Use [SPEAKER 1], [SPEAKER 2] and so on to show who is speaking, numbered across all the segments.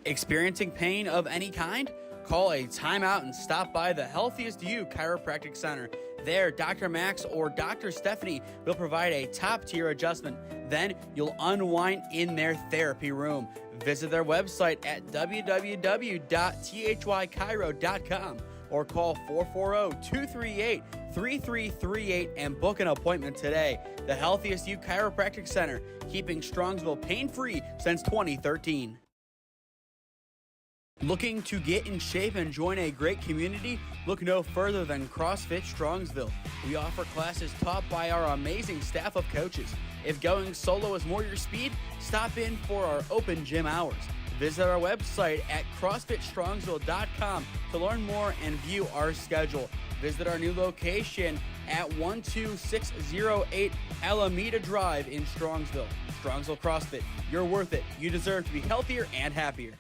[SPEAKER 1] Experiencing pain of any kind? Call a timeout and stop by the Healthiest You Chiropractic Center. There, Dr. Max or Dr. Stephanie will provide a top-tier adjustment. Then you'll unwind in their therapy room. Visit their website at www.thychiro.com or call 440-238-3338 and book an appointment today. The Healthiest You Chiropractic Center, keeping Strongsville pain-free since 2013. Looking to get in shape and join a great community? Look no further than CrossFit Strongsville. We offer classes taught by our amazing staff of coaches. If going solo is more your speed, stop in for our open gym hours. Visit our website at CrossFitStrongsville.com to learn more and view our schedule. Visit our new location at 12608 Alameda Drive in Strongsville. Strongsville CrossFit, you're worth it. You deserve to be healthier and happier.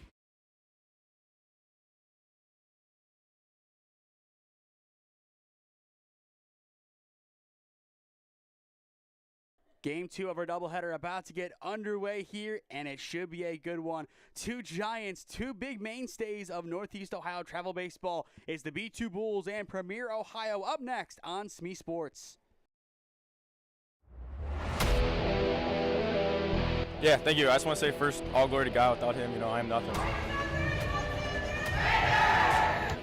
[SPEAKER 1] Game 2 of our doubleheader about to get underway here, and it should be a good one. Two giants, two big mainstays of Northeast Ohio travel baseball. It's the B2-Bulls and Premier Ohio up next on SmeeSports.
[SPEAKER 2] Yeah, thank you. I just want to say first, all glory to God. Without him, I am nothing.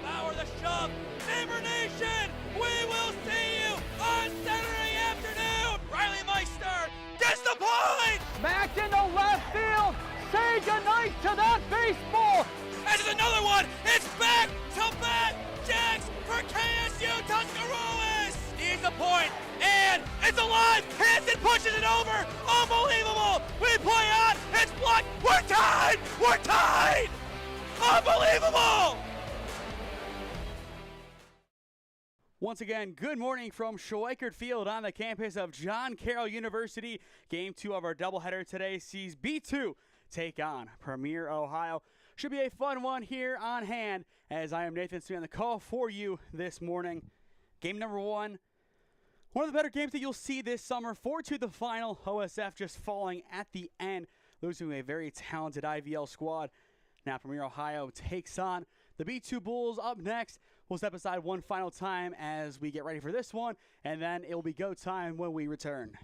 [SPEAKER 3] Power the shove, Neighbor Nation, we will see you on Saturday afternoon. Riley Meister gets the point.
[SPEAKER 4] Back into left field, say goodnight to that baseball.
[SPEAKER 3] This is another one. It's back-to-back jacks for KSU Tuscarawas. He's the point, and it's alive. Hanson pushes it over. Unbelievable. We play on. It's blocked. We're tied. We're tied. Unbelievable.
[SPEAKER 1] Once again, good morning from Schweickert Field on the campus of John Carroll University. Game 2 of our doubleheader today sees B2 take on Premier Ohio. Should be a fun one here on hand, as I am Nathan Smee on the call for you this morning. Game number 1, one of the better games that you'll see this summer. 4-2 the final. OSF just falling at the end, losing a very talented IVL squad. Now Premier Ohio takes on the B2-Bulls up next. We'll step aside one final time as we get ready for this one, and then it will be go time when we return.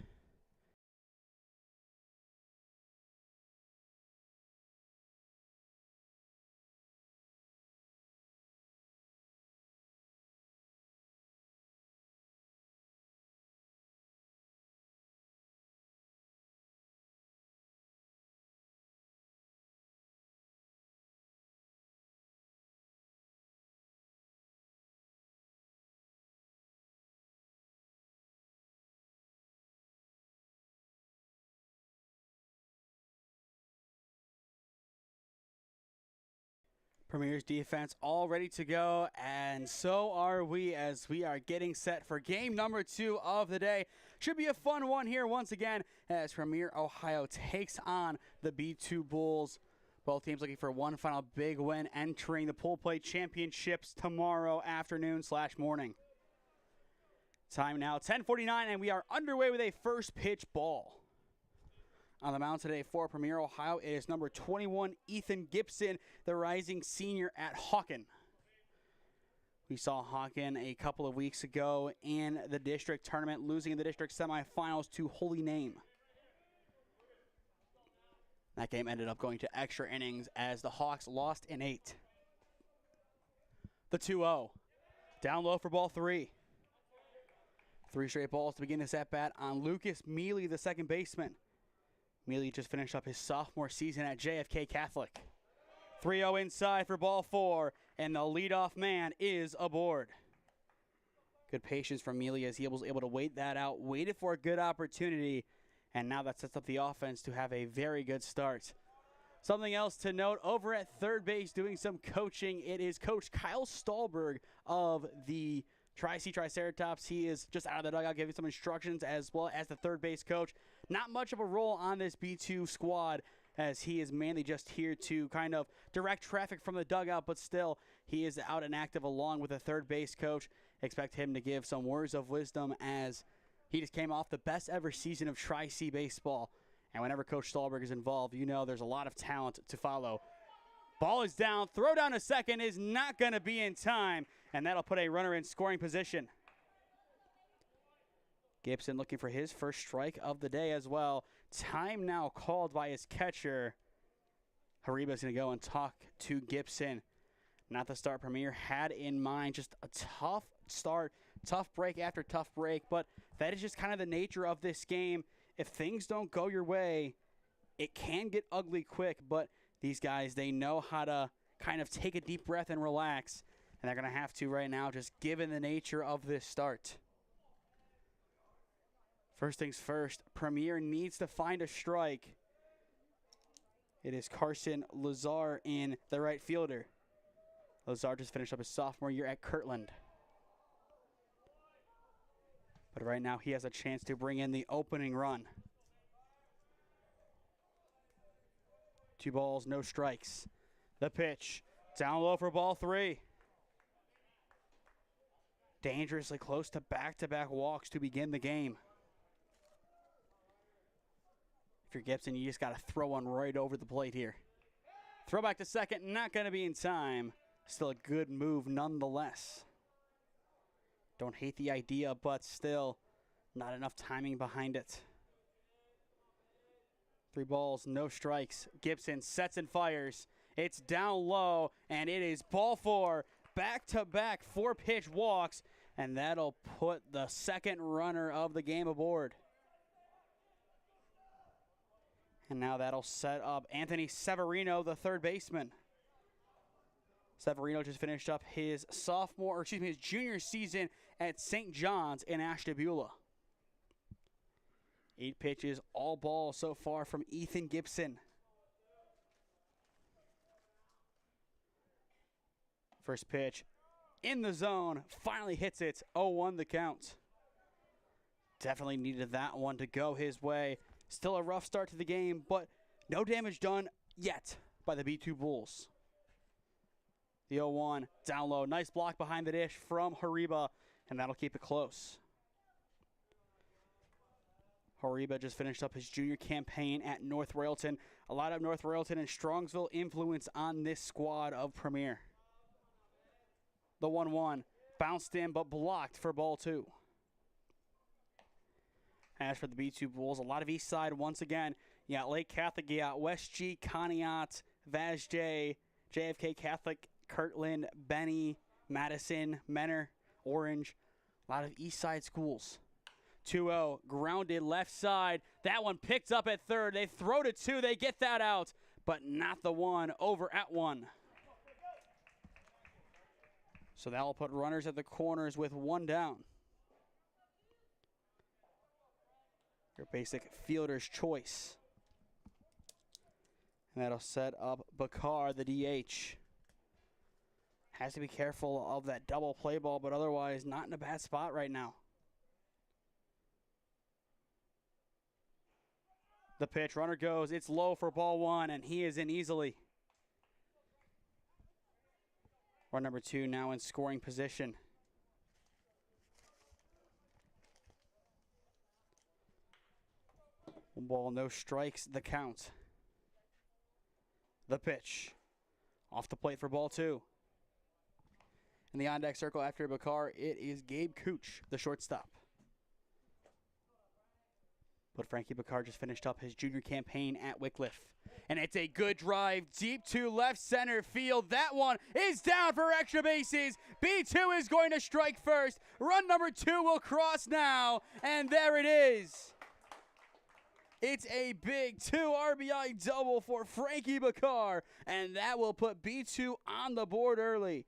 [SPEAKER 1] Premier's defense all ready to go, and so are we as we are getting set for game number 2 of the day. Should be a fun one here once again as Premier Ohio takes on the B2-Bulls. Both teams looking for one final big win, entering the pool play championships tomorrow afternoon/morning. Time now 10:49, and we are underway with a first pitch ball. On the mound today for Premier Ohio, it is number 21, Ethan Gibson, the rising senior at Hawken. We saw Hawken a couple of weeks ago in the district tournament, losing in the district semifinals to Holy Name. That game ended up going to extra innings as the Hawks lost in 8. The 2-0. Down low for ball 3. 3 straight balls to begin this at-bat on Lucas Mealy, the second baseman. Mealy just finished up his sophomore season at JFK Catholic. 3-0 inside for ball 4, and the leadoff man is aboard. Good patience from Mealy as he was able to wait that out, waited for a good opportunity, and now that sets up the offense to have a very good start. Something else to note, over at third base doing some coaching, it is Coach Kyle Stahlberg of the Tri-C Triceratops. He is just out of the dugout giving some instructions as well as the third base coach. Not much of a role on this B2 squad as he is mainly just here to kind of direct traffic from the dugout, but still he is out and active along with the third base coach. Expect him to give some words of wisdom as he just came off the best ever season of Tri-C baseball. And whenever Coach Stahlberg is involved, there's a lot of talent to follow. Ball is down. Throw down to second is not going to be in time, and that'll put a runner in scoring position. Gibson looking for his first strike of the day as well. Time now called by his catcher. Hariba's going to go and talk to Gibson. Not the start Premier had in mind. Just a tough start, tough break after tough break, but that is just kind of the nature of this game. If things don't go your way, it can get ugly quick, but these guys, they know how to kind of take a deep breath and relax, and they're going to have to right now, just given the nature of this start. First things first, Premier needs to find a strike. It is Carson Lazar in the right fielder. Lazar just finished up his sophomore year at Kirtland. But right now he has a chance to bring in the opening run. 2 balls, no strikes. The pitch, down low for ball 3. Dangerously close to back-to-back walks to begin the game. If you're Gibson, you just got to throw one right over the plate here. Throw back to second, not going to be in time. Still a good move nonetheless. Don't hate the idea, but still not enough timing behind it. 3 balls, no strikes. Gibson sets and fires. It's down low, and it is ball 4. Back-to-back 4-pitch walks, and that'll put the second runner of the game aboard. And now that'll set up Anthony Severino, the third baseman. Severino just finished up his his junior season at St. John's in Ashtabula. 8 pitches, all balls so far from Ethan Gibson. First pitch in the zone, finally hits it, 0-1 the count. Definitely needed that one to go his way. Still a rough start to the game, but no damage done yet by the B2-Bulls. The 0-1 down low. Nice block behind the dish from Hariba, and that'll keep it close. Hariba just finished up his junior campaign at North Royalton. A lot of North Royalton and Strongsville influence on this squad of Premier. The 1-1 bounced in but blocked for ball 2. As for the B2-Bulls, a lot of East Side once again. You got Lake Catholic, you got West G, Conneaut, Vaz J, JFK Catholic, Kirtland, Benny, Madison, Menor, Orange. A lot of East Side schools. 2-0, grounded left side. That one picked up at third. They throw to 2. They get that out, but not the 1 over at 1. So that will put runners at the corners with 1 down. Your basic fielder's choice. And that'll set up Bakar, the DH. Has to be careful of that double play ball, but otherwise not in a bad spot right now. The pitch, runner goes, it's low for ball 1, and he is in easily. Run number 2 now in scoring position. One ball, no strikes, the count. The pitch. Off the plate for ball 2. In the on-deck circle after Bakar, it is Gabe Cooch, the shortstop. But Frankie Bakar just finished up his junior campaign at Wycliffe. And it's a good drive deep to left center field. That one is down for extra bases. B2 is going to strike first. Run number 2 will cross now. And there it is. It's a big 2 RBI double for Frankie Bakar. And that will put B2 on the board early.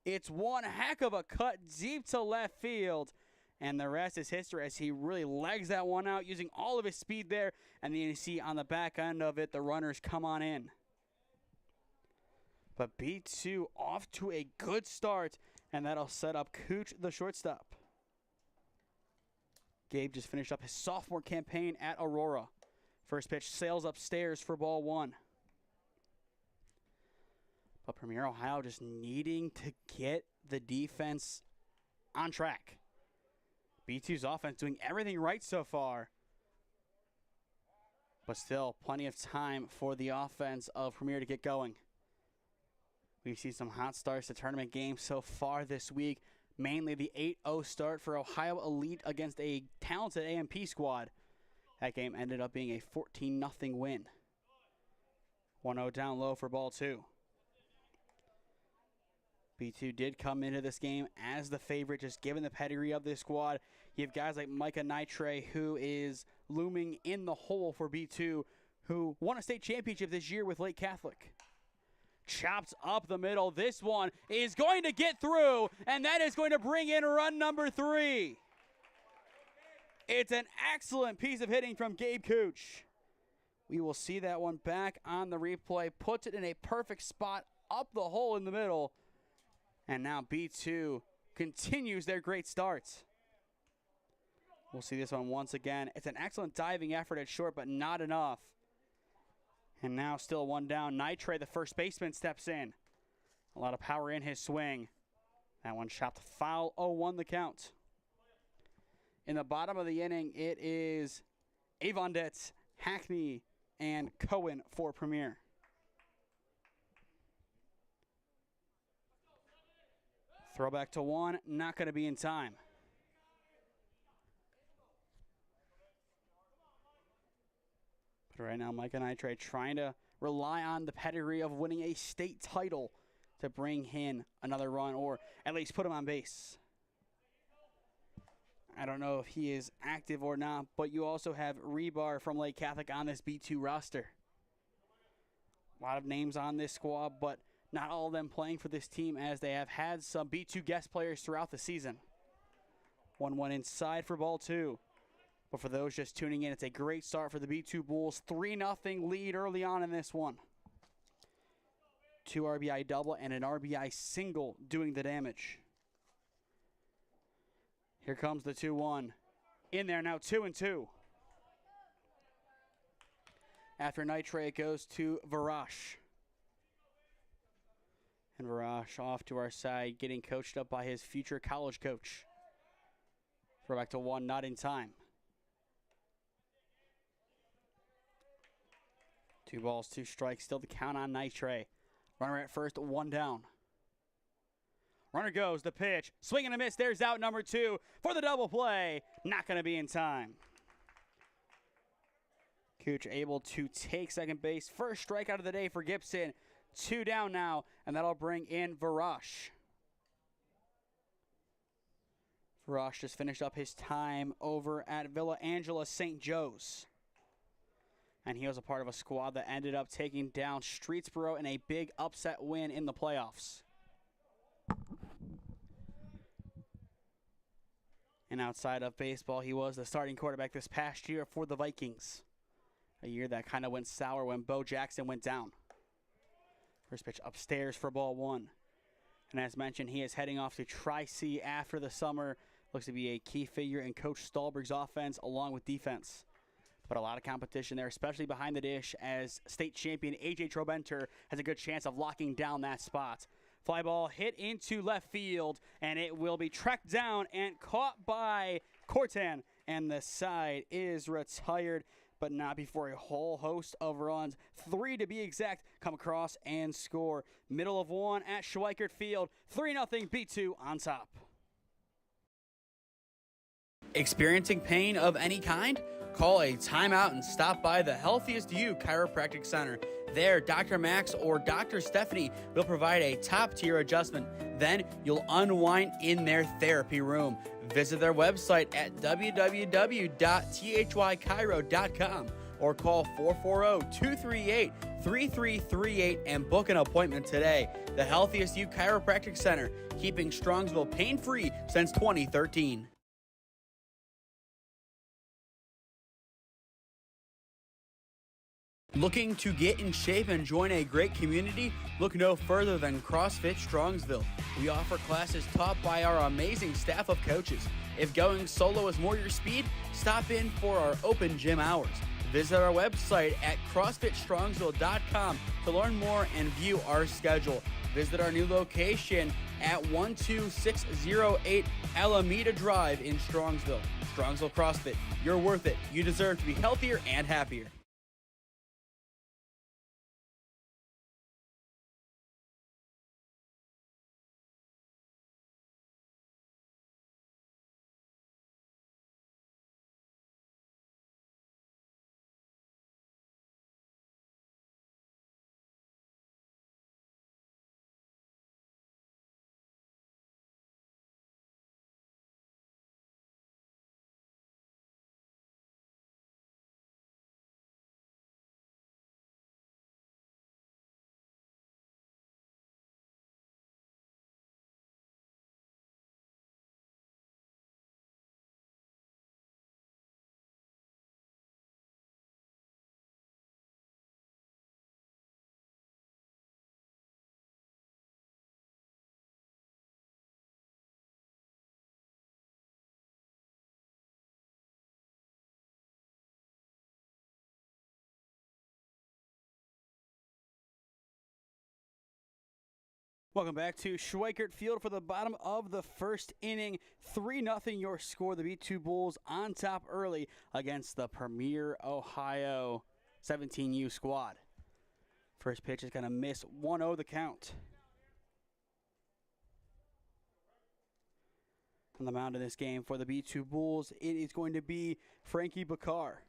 [SPEAKER 1] It's one heck of a cut deep to left field. And the rest is history as he really legs that one out using all of his speed there. And then you see on the back end of it, the runners come on in. But B2 off to a good start. And that'll set up Cooch, the shortstop. Gabe just finished up his sophomore campaign at Aurora. First pitch sails upstairs for ball 1. But Premier Ohio just needing to get the defense on track. B2's offense doing everything right so far. But still, plenty of time for the offense of Premier to get going. We've seen some hot starts to tournament games so far this week, mainly the 8-0 start for Ohio Elite against a talented AMP squad. That game ended up being a 14-0 win. 1-0 down low for ball 2. B2 did come into this game as the favorite, just given the pedigree of this squad. You have guys like Micah Nitre, who is looming in the hole for B2, who won a state championship this year with Lake Catholic. Chopped up the middle. This one is going to get through, and that is going to bring in run number 3. It's an excellent piece of hitting from Gabe Cooch. We will see that one back on the replay. Puts it in a perfect spot up the hole in the middle. And now B2 continues their great starts. We'll see this one once again. It's an excellent diving effort at short, but not enough. And now still one down. Nitre, the first baseman, steps in. A lot of power in his swing. That one chopped foul, 0-1 the count. In the bottom of the inning, it is Avondetz, Hackney, and Cohen for Premier. Throwback to 1, not going to be in time. But right now, Micah Nitre trying to rely on the pedigree of winning a state title to bring in another run, or at least put him on base. I don't know if he is active or not, but you also have Rebar from Lake Catholic on this B2 roster. A lot of names on this squad, but not all of them playing for this team, as they have had some B2 guest players throughout the season. 1-1 inside for ball 2. But for those just tuning in, it's a great start for the B2-Bulls. 3-0 lead early on in this one. 2 RBI double and an RBI single doing the damage. Here comes the 2-1. In there now, 2-2. After Nitre, it goes to Varash. And Varash off to our side, getting coached up by his future college coach. Throw back to 1, not in time. 2 balls, 2 strikes, still the count on Nitre. Runner at first, 1 down. Runner goes, the pitch, swing and a miss, there's out number 2 for the double play. Not going to be in time. Cooch able to take second base. First strikeout of the day for Gibson. 2 down now, and that'll bring in Varash. Varash just finished up his time over at Villa Angela St. Joe's. And he was a part of a squad that ended up taking down Streetsboro in a big upset win in the playoffs. And outside of baseball, he was the starting quarterback this past year for the Vikings. A year that kind of went sour when Bo Jackson went down. First pitch upstairs for ball 1. And as mentioned, he is heading off to Tri-C after the summer. Looks to be a key figure in Coach Stahlberg's offense along with defense. But a lot of competition there, especially behind the dish, as state champion A.J. Trobenter has a good chance of locking down that spot. Fly ball hit into left field, and it will be tracked down and caught by Cortan. And the side is retired, but not before a whole host of runs, 3 to be exact, come across and score. Middle of 1 at Schweickert Field, 3-0 B2 on top. Experiencing pain of any kind? Call a timeout and stop by the Healthiest You Chiropractic Center. There, Dr. Max or Dr. Stephanie will provide a top-tier adjustment. Then you'll unwind in their therapy room. Visit their website at www.thychiro.com or call 440-238-3338 and book an appointment today. The Healthiest You Chiropractic Center, keeping Strongsville pain-free since 2013. Looking to get in shape and join a great community? Look no further than CrossFit Strongsville. We offer classes taught by our amazing staff of coaches. If going solo is more your speed, stop in for our open gym hours. Visit our website at CrossFitStrongsville.com to learn more and view our schedule. Visit our new location at 12608 Alameda Drive in Strongsville. Strongsville CrossFit, you're worth it. You deserve to be healthier and happier. Welcome back to Schweickert Field for the bottom of the first inning. 3-0 your score. The B2-Bulls on top early against the Premier Ohio 17U squad. First pitch is going to miss 1-0 the count. On the mound in this game for the B2-Bulls, it is going to be Frankie Bakar.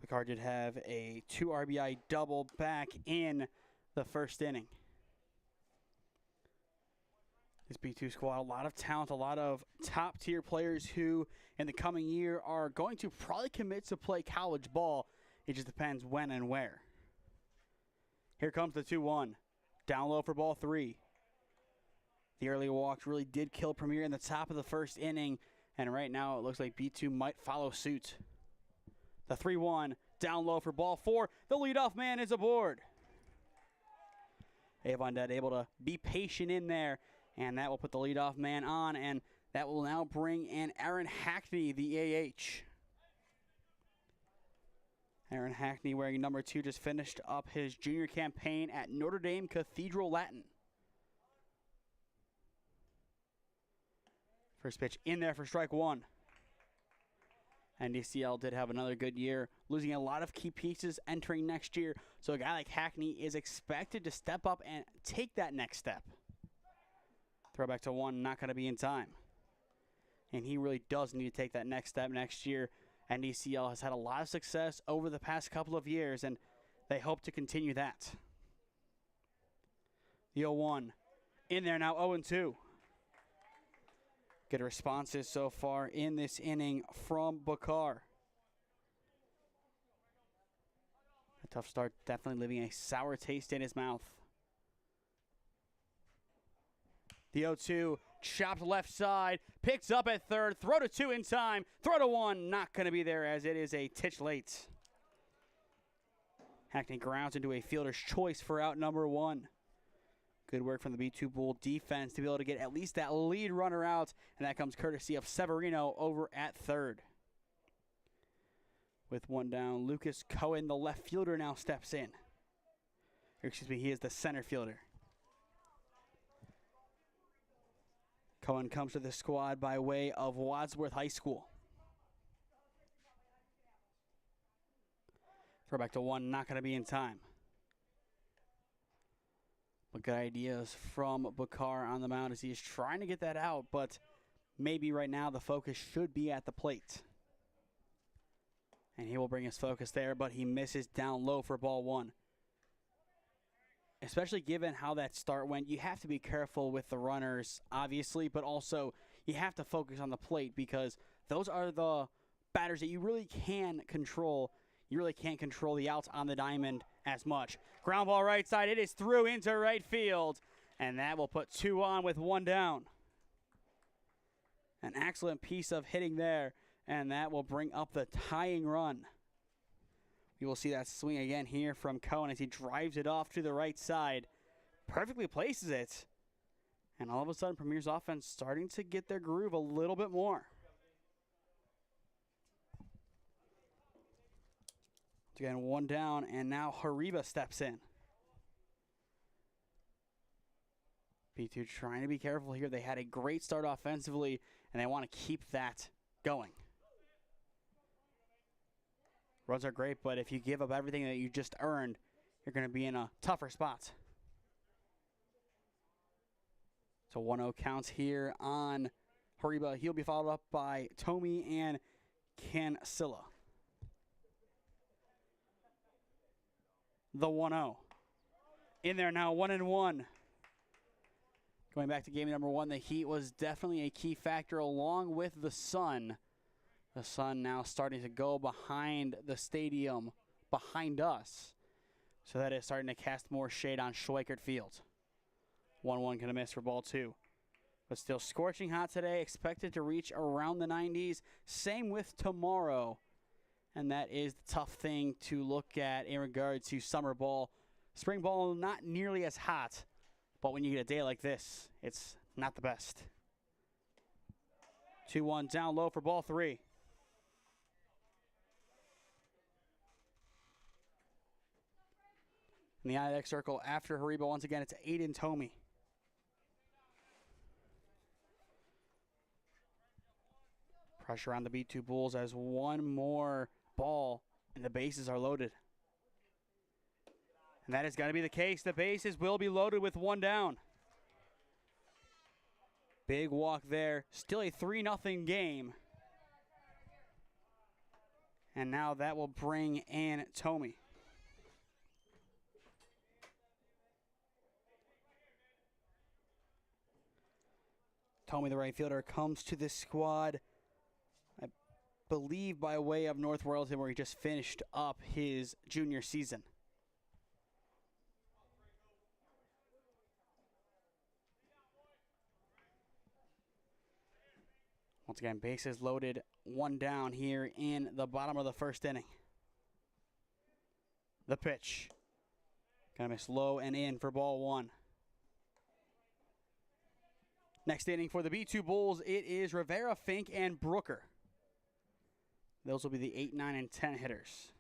[SPEAKER 1] Bakar did have a 2 RBI double back in the first inning. This B2 squad, a lot of talent, a lot of top-tier players who in the coming year are going to probably commit to play college ball. It just depends when and where. Here comes the 2-1. Down low for ball 3. The early walks really did kill Premier in the top of the first inning, and right now it looks like B2 might follow suit. The 3-1, down low for ball 4. The leadoff man is aboard. Avon Dead able to be patient in there, and that will put the leadoff man on, and that will now bring in Aaron Hackney, the AH. Aaron Hackney, wearing number 2, just finished up his junior campaign at Notre Dame Cathedral Latin. First pitch in there for strike 1. NDCL did have another good year, losing a lot of key pieces entering next year. So a guy like Hackney is expected to step up and take that next step. Throw back to 1, not going to be in time. And he really does need to take that next step next year. NDCL has had a lot of success over the past couple of years, and they hope to continue that. The 0-1 in there now, 0-2. Good responses so far in this inning from Bakar. A tough start, definitely leaving a sour taste in his mouth. The 0-2, chopped left side, picks up at third, throw to 2 in time, throw to 1, not going to be there as it is a titch late. Hackney grounds into a fielder's choice for out number 1. Good work from the B2-Bull defense to be able to get at least that lead runner out, and that comes courtesy of Severino over at third. With 1 down, Lucas Cohen, the left fielder, now steps in. Or excuse me, he is the center fielder. Cohen comes to the squad by way of Wadsworth High School. Throw back to 1, not going to be in time. But good ideas from Bakar on the mound as he is trying to get that out, but maybe right now the focus should be at the plate. And he will bring his focus there, but he misses down low for ball 1. Especially given how that start went, you have to be careful with the runners, obviously, but also you have to focus on the plate because those are the batters that you really can control. You really can't control the outs on the diamond as much. Ground ball right side. It is through into right field. And that will put 2 on with 1 down. An excellent piece of hitting there. And that will bring up the tying run. We will see that swing again here from Cohen as he drives it off to the right side. Perfectly places it. And all of a sudden, Premier's offense starting to get their groove a little bit more. Again, 1 down, and now Hariba steps in. B2 trying to be careful here. They had a great start offensively, and they want to keep that going. Runs are great, but if you give up everything that you just earned, you're going to be in a tougher spot. So 1-0 counts here on Hariba. He'll be followed up by Tomi and Cancilla. The 1-0. In there now, 1-1. Going back to game number 1, the heat was definitely a key factor along with the sun. The sun now starting to go behind the stadium, behind us. So that is starting to cast more shade on Schweickert Field. 1-1 going to miss for ball 2. But still scorching hot today, expected to reach around the 90s. Same with tomorrow. And that is the tough thing to look at in regards to summer ball. Spring ball, not nearly as hot, but when you get a day like this, it's not the best. 2-1 down low for ball 3. In the IX circle after Haribo, once again, it's Aiden Tomey. Pressure on the B2-Bulls as one more ball and the bases are loaded. And that is going to be the case. The bases will be loaded with one down. Big walk there. Still a 3-0 game. And now that will bring in Tomey. Tomey, the right fielder, comes to this squad, I believe, by way of North Royalton, where he just finished up his junior season. Once again, bases loaded, one down here in the bottom of the first inning. The pitch. Gonna miss low and in for ball one. Next inning for the B2-Bulls, it is Rivera, Fink, and Brooker. Those will be the 8, 9, and 10 hitters.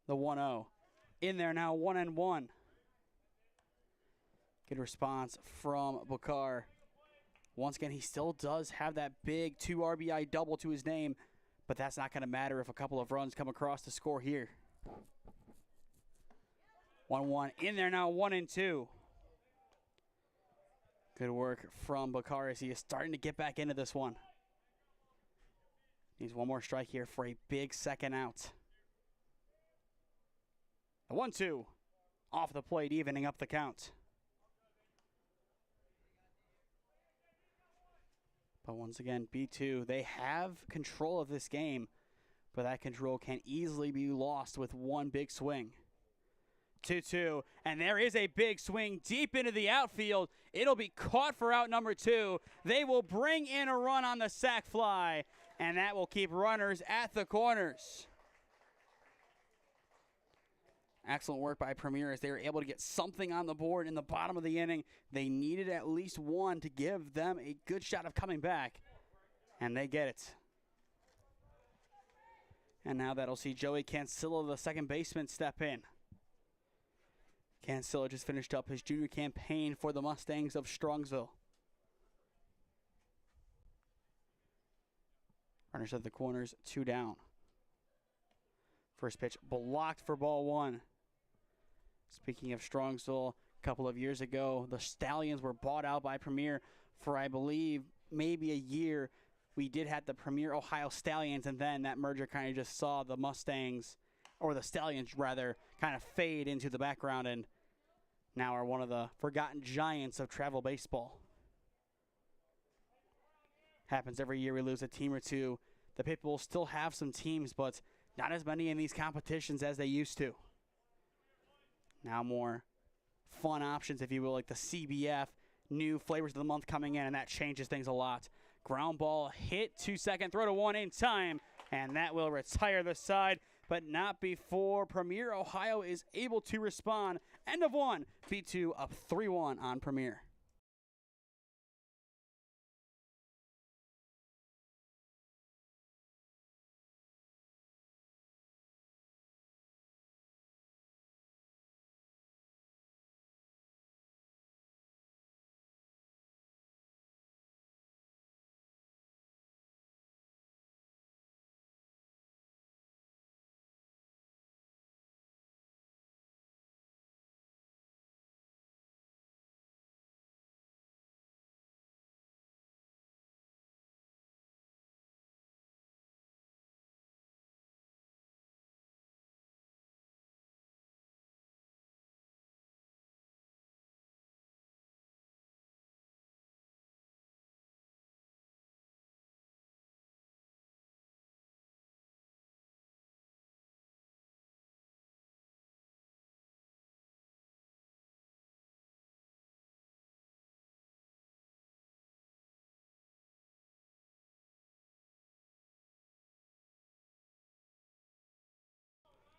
[SPEAKER 1] The 1-0. In there now, 1-1. Good response from Bakar. Once again, he still does have that big 2 RBI double to his name, but that's not going to matter if a couple of runs come across to score here. 1-1. In there now, 1-2. Good work from Bakar as he is starting to get back into this one. Needs one more strike here for a big second out. The 1-2 off the plate, evening up the count. But once again, B2, they have control of this game, but that control can easily be lost with one big swing. 2-2, and there is a big swing deep into the outfield. It'll be caught for out number 2. They will bring in a run on the sac fly, and that will keep runners at the corners. Excellent work by Premier as they were able to get something on the board in the bottom of the inning. They needed at least one to give them a good shot of coming back, and they get it. And now that'll see Joey Cancillo, the second baseman, step in. Cancillo just finished up his junior campaign for the Mustangs of Strongsville. Runners at the corners, 2 down. First pitch blocked for ball 1. Speaking of Strongsville, a couple of years ago, the Stallions were bought out by Premier for, I believe, maybe a year. We did have the Premier Ohio Stallions, and then that merger kind of just saw the Mustangs, or the Stallions rather, kind of fade into the background and now are one of the forgotten giants of travel baseball. Happens every year, we lose a team or two. The people still have some teams, but not as many in these competitions as they used to. Now more fun options, if you will, like the CBF, new flavors of the month coming in, and that changes things a lot. Ground ball hit to second, throw to 1 in time, and that will retire the side, but not before Premier Ohio is able to respond. End of 1, B2 up 3-1 on Premier.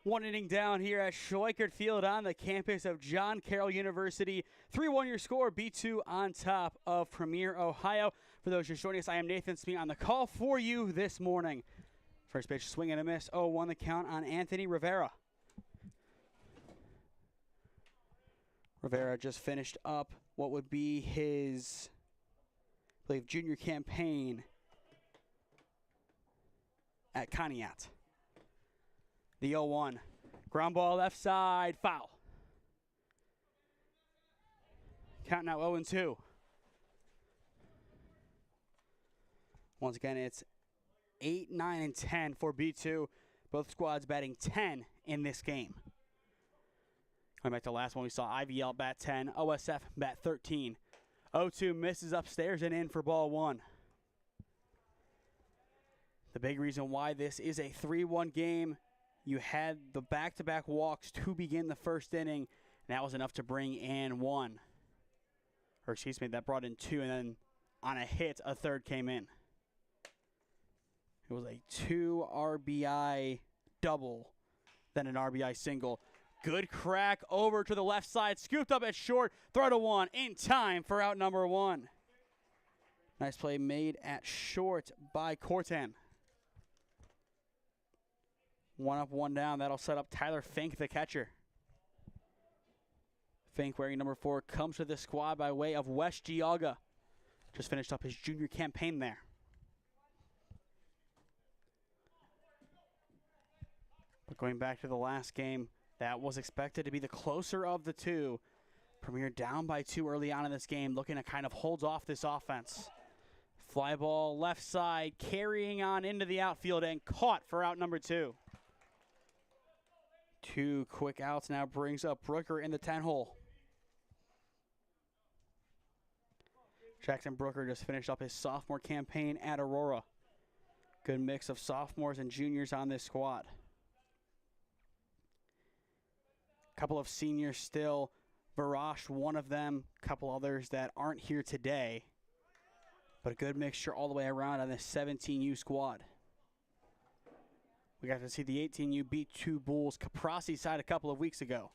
[SPEAKER 1] One inning down here at Schweickert Field on the campus of John Carroll University. 3-1 your score, B2 on top of Premier Ohio. For those just joining us, I am Nathan Smee on the call for you this morning. First pitch, swing and a miss. 0-1 the count on Anthony Rivera. Rivera just finished up what would be his, I believe, junior campaign at Conneaut. The 0-1. Ground ball left side, foul. Count now 0-2. Once again, it's 8, 9, and 10 for B2. Both squads batting 10 in this game. Going back to the last one, we saw IVL bat 10, OSF bat 13. 0-2 misses upstairs and in for ball 1. The big reason why this is a 3-1 game, you had the back-to-back walks to begin the first inning, and that was enough to bring in 1. Or excuse me, that brought in 2, and then on a hit, a third came in. It was a 2 RBI double, then an RBI single. Good crack over to the left side, scooped up at short, throw to 1 in time for out number 1. Nice play made at short by Cortan. 1 up, 1 down. That'll set up Tyler Fink, the catcher. Fink, wearing number 4, comes to the squad by way of West Geauga. Just finished up his junior campaign there. But going back to the last game, that was expected to be the closer of the two. Premier down by 2 early on in this game, looking to kind of hold off this offense. Fly ball left side, carrying on into the outfield and caught for out number 2. 2 quick outs now brings up Brooker in the 10 hole. Jackson Brooker just finished up his sophomore campaign at Aurora. Good mix of sophomores and juniors on this squad. Couple of seniors still. Varash, one of them. Couple others that aren't here today. But a good mixture all the way around on this 17U squad. We got to see the 18U B2-Bulls Caprasi side a couple of weeks ago.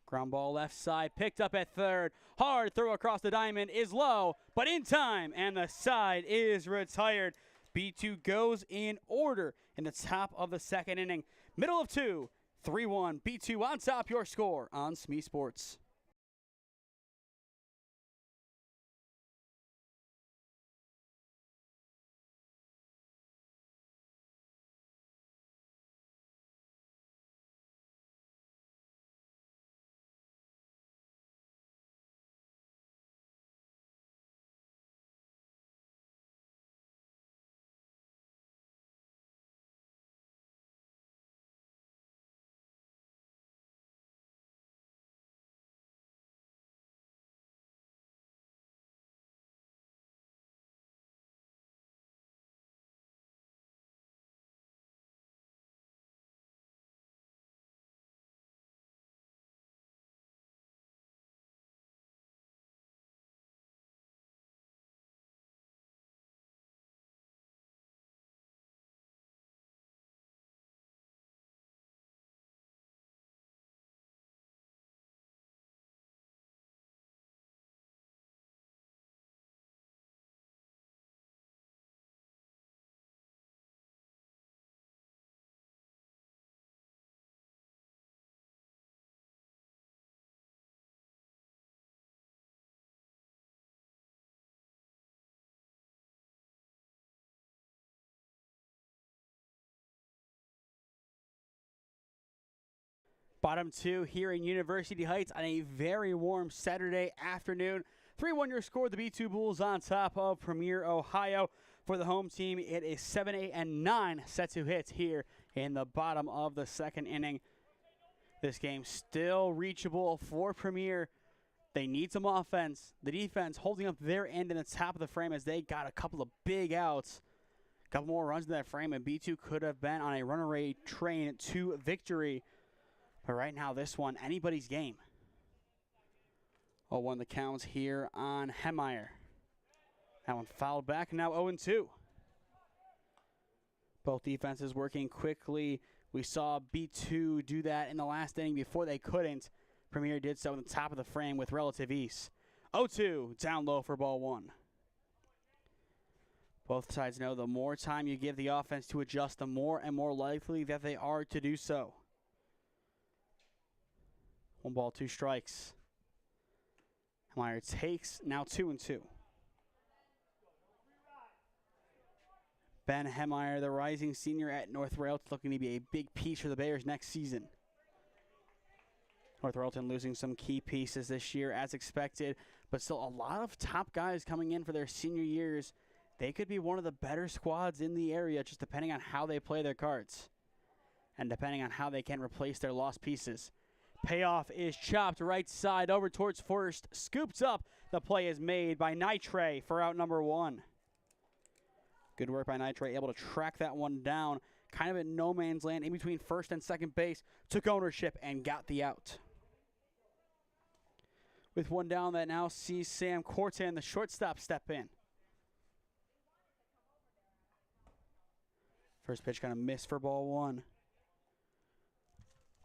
[SPEAKER 1] Ground ball left side, picked up at third. Hard throw across the diamond is low, but in time, and the side is retired. B2 goes in order in the top of the second inning. Middle of 2, 3-1. B2 on top, your score on SmeeSports. Bottom 2 here in University Heights on a very warm Saturday afternoon. 3-1 your score. The B2-Bulls on top of Premier, Ohio. For the home team, it is 7, 8, and 9 set to hit here in the bottom of the second inning. This game still reachable for Premier. They need some offense. The defense holding up their end in the top of the frame as they got a couple of big outs. A couple more runs in that frame, and B2 could have been on a runaway train to victory. But right now, this one, anybody's game. 0-1 the counts here on Hemmeyer. That one fouled back, now 0-2. Both defenses working quickly. We saw B2 do that in the last inning before they couldn't. Premier did so in the top of the frame with relative ease. 0-2, down low for ball 1. Both sides know the more time you give the offense to adjust, the more and more likely that they are to do so. 1 ball, 2 strikes. Meyer takes now 2-2. Ben Hemmeyer, the rising senior at North Railton, looking to be a big piece for the Bears next season. North Railton losing some key pieces this year as expected, but still a lot of top guys coming in for their senior years. They could be one of the better squads in the area, just depending on how they play their cards and depending on how they can replace their lost pieces. Payoff is chopped right side over towards first. Scoops up. The play is made by Nitre for out number 1. Good work by Nitre, able to track that one down. Kind of in no man's land in between first and second base. Took ownership and got the out. With one down, that now sees Sam Corton, the shortstop, step in. First pitch kind of missed for ball 1.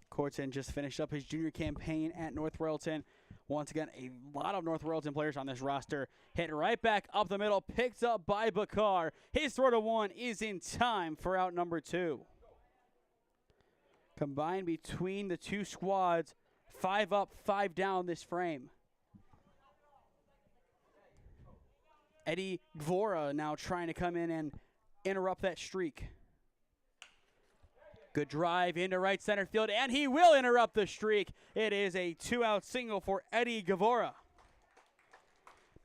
[SPEAKER 1] Corton just finished up his junior campaign at North Railton. Once again, a lot of North Railton players on this roster. Hit right back up the middle, picked up by Bakar. His throw to 1 is in time for out number 2. Combined between the two squads, 5 up, 5 down this frame. Eddie Gvora now trying to come in and interrupt that streak. Good drive into right center field, and he will interrupt the streak. It is a 2-out single for Eddie Gvora.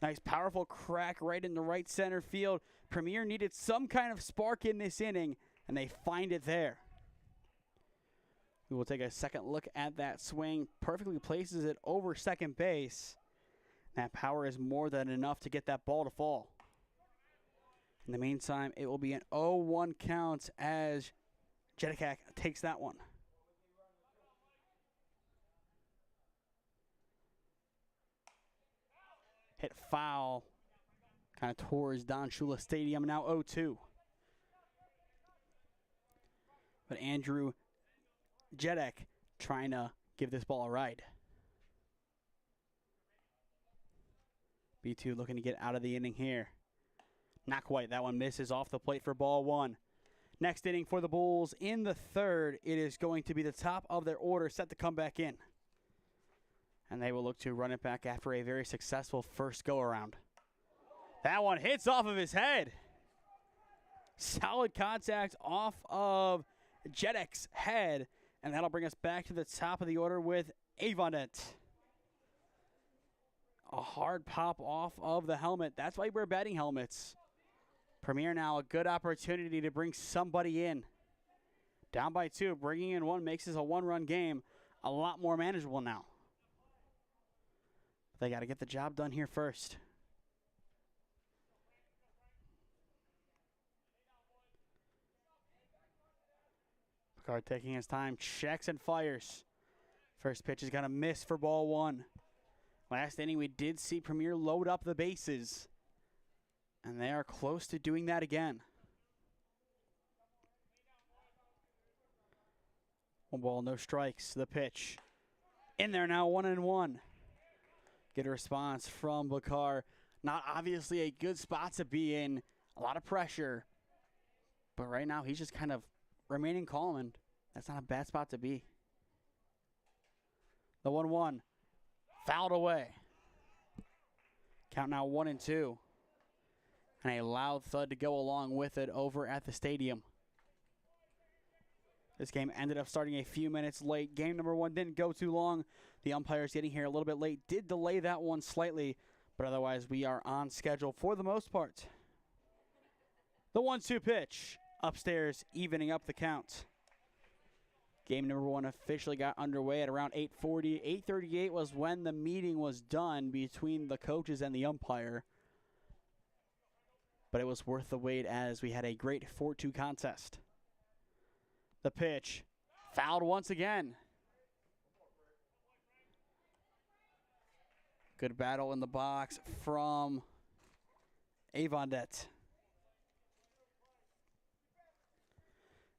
[SPEAKER 1] Nice, powerful crack right in the right center field. Premier needed some kind of spark in this inning, and they find it there. We will take a second look at that swing. Perfectly places it over second base. That power is more than enough to get that ball to fall. In the meantime, it will be an 0-1 count as Jedikak takes that one. Hit foul kind of towards Don Shula Stadium, now 0-2. But Andrew Jedek trying to give this ball a ride. B2 looking to get out of the inning here. Not quite. That one misses off the plate for ball 1. Next inning for the Bulls in the third. It is going to be the top of their order set to come back in. And they will look to run it back after a very successful first go-around. That one hits off of his head. Solid contact off of Jedek's head. And that'll bring us back to the top of the order with Avondet. A hard pop off of the helmet. That's why you wear batting helmets. Premier now a good opportunity to bring somebody in. Down by 2, bringing in 1 makes this a 1-run game a lot more manageable now. They got to get the job done here first. Picard taking his time, checks and fires. First pitch is going to miss for ball 1. Last inning, we did see Premier load up the bases. And they are close to doing that again. 1 ball, no strikes. The pitch. In there now, 1-1. Get a response from Bakar. Not obviously a good spot to be in. A lot of pressure. But right now, he's just kind of remaining calm, and that's not a bad spot to be. The 1-1. Fouled away. Count now 1-2. And a loud thud to go along with it over at the stadium. This game ended up starting a few minutes late. Game number 1 didn't go too long. The umpires getting here a little bit late did delay that one slightly, but otherwise we are on schedule for the most part. The 1-2 pitch. Upstairs, evening up the count. Game number 1 officially got underway at around 8:40. 8:38 was when the meeting was done between the coaches and the umpire. But it was worth the wait as we had a great 4-2 contest. The pitch, fouled once again. Good battle in the box from Avondet.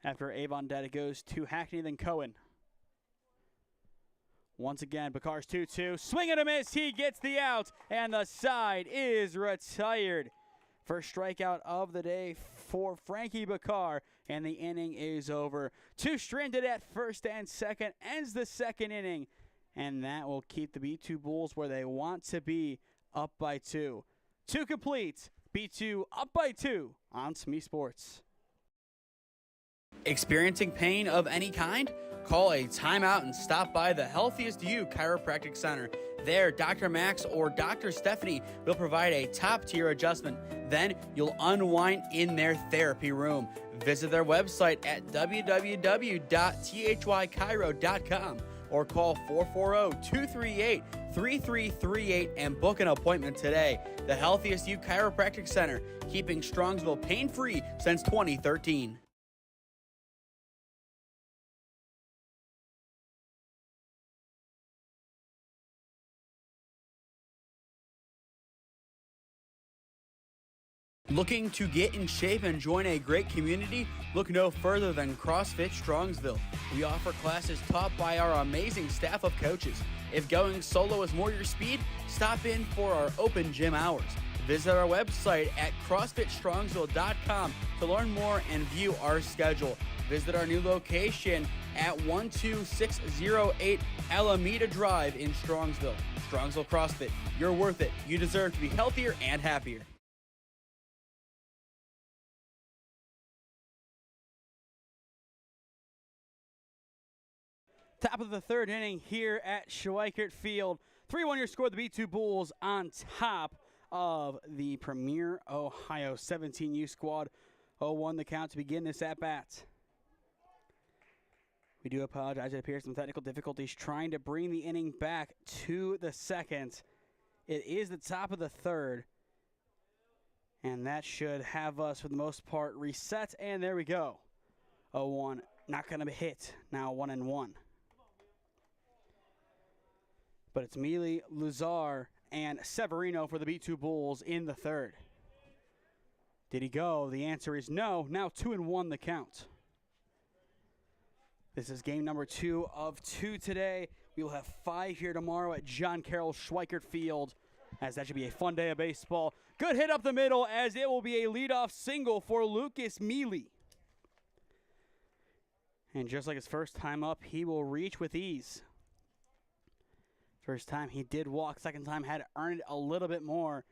[SPEAKER 1] After Avondet, it goes to Hackney, then Cohen. Once again, Bakar's 2-2. Swing and a miss. He gets the out, and the side is retired. First strikeout of the day for Frankie Bakar, and the inning is over. 2 stranded at first and second, ends the second inning, and that will keep the B2-Bulls where they want to be, up by 2. 2 complete. B2 up by 2 on SmeeSports. Experiencing pain of any kind? Call a timeout and stop by the Healthiest You Chiropractic Center. There, Dr. Max or Dr. Stephanie will provide a top-tier adjustment. Then you'll unwind in their therapy room. Visit their website at www.thychiro.com or call 440-238-3338 and book an appointment today. The Healthiest You Chiropractic Center, keeping Strongsville pain-free since 2013. Looking to get in shape and join a great community? Look no further than CrossFit Strongsville. We offer classes taught by our amazing staff of coaches. If going solo is more your speed, stop in for our open gym hours. Visit our website at CrossFitStrongsville.com to learn more and view our schedule. Visit our new location at 12608 Alameda Drive in Strongsville. Strongsville CrossFit, you're worth it. You deserve to be healthier and happier. Top of the third inning here at Schweickert Field. 3-1 your score. The B2-Bulls on top of the Premier Ohio 17U squad. 0-1 the count to begin this at-bat. We do apologize. It appears some technical difficulties trying to bring the inning back to the second. It is the top of the third. And that should have us, for the most part, reset. And there we go. 0-1. Not going to be hit. Now 1-1. But it's Mealy, Luzar, and Severino for the B2-Bulls in the third. Did he go? The answer is no. Now 2-1 the count. This is game number 2 of 2 today. We will have 5 here tomorrow at John Carroll Schweickert Field, as that should be a fun day of baseball. Good hit up the middle, as it will be a leadoff single for Lucas Mealy. And just like his first time up, he will reach with ease. First time he did walk, second time had to earn it a little bit more.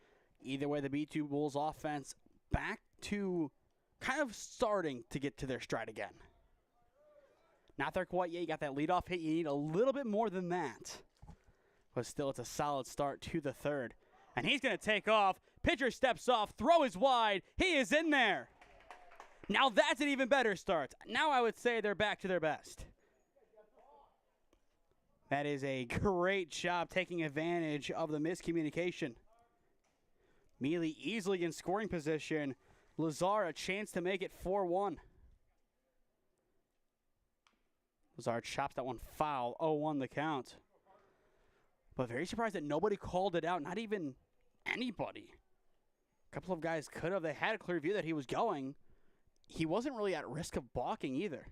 [SPEAKER 1] Either way, the B2-Bulls offense back to kind of starting to get to their stride again. Not there quite yet. You got that leadoff hit. You need a little bit more than that. But still, it's a solid start to the third. And he's going to take off. Pitcher steps off. Throw is wide. He is in there. Now that's an even better start. Now I would say they're back to their best. That is a great job taking advantage of the miscommunication. Mealy easily in scoring position. Lazar a chance to make it 4-1. Lazar chops that one foul. 0-1 the count. But very surprised that nobody called it out. Not even anybody. A couple of guys could have. They had a clear view that he was going. He wasn't really at risk of balking either.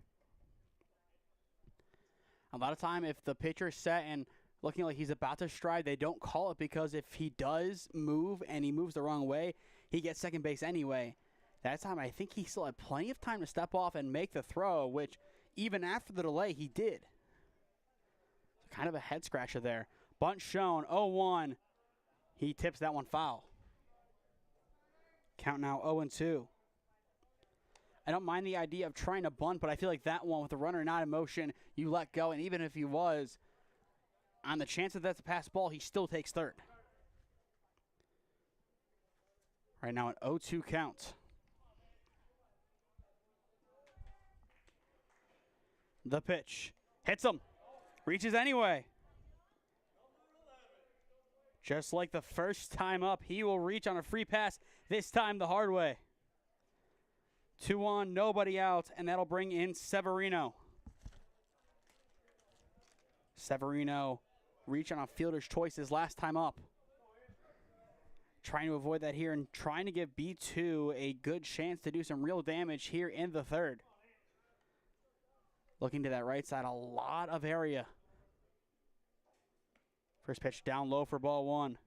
[SPEAKER 1] A lot of time, if the pitcher's set and looking like he's about to stride, they don't call it, because if he does move and he moves the wrong way, he gets second base anyway. That time, I think he still had plenty of time to step off and make the throw, which even after the delay, he did. So kind of a head scratcher there. Bunt shown, 0-1. He tips that one foul. Count now 0-2. I don't mind the idea of trying to bunt, but I feel like that one with the runner not in motion, you let go. And even if he was, on the chance that that's a pass ball, he still takes third. Right now an 0-2 count. The pitch. Hits him. Reaches anyway. Just like the first time up, he will reach on a free pass, this time the hard way. 2-1, nobody out, and that'll bring in Severino. Severino reach on a fielder's choice his last time up. Trying to avoid that here and trying to give B2 a good chance to do some real damage here in the third. Looking to that right side, a lot of area. First pitch down low for ball 1.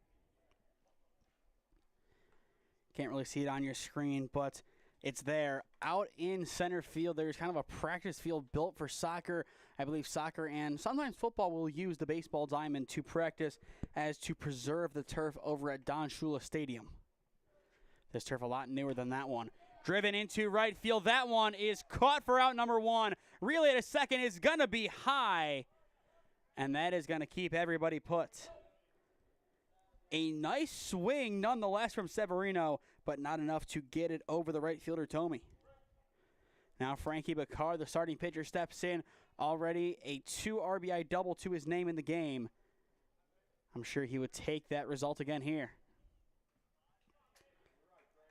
[SPEAKER 1] Can't really see it on your screen, but It's there out in center field. There's kind of a practice field built for soccer. I believe soccer and sometimes football will use the baseball diamond to practice as to preserve the turf over at Don Shula Stadium. This turf a lot newer than that one. Driven into right field. That one is caught for out number 1. Relay to second is going to be high, and that is going to keep everybody put. A nice swing nonetheless from Severino, but not enough to get it over the right fielder, Tomey. Now Frankie Bacard, the starting pitcher, steps in. Already a 2 RBI double to his name in the game. I'm sure he would take that result again here.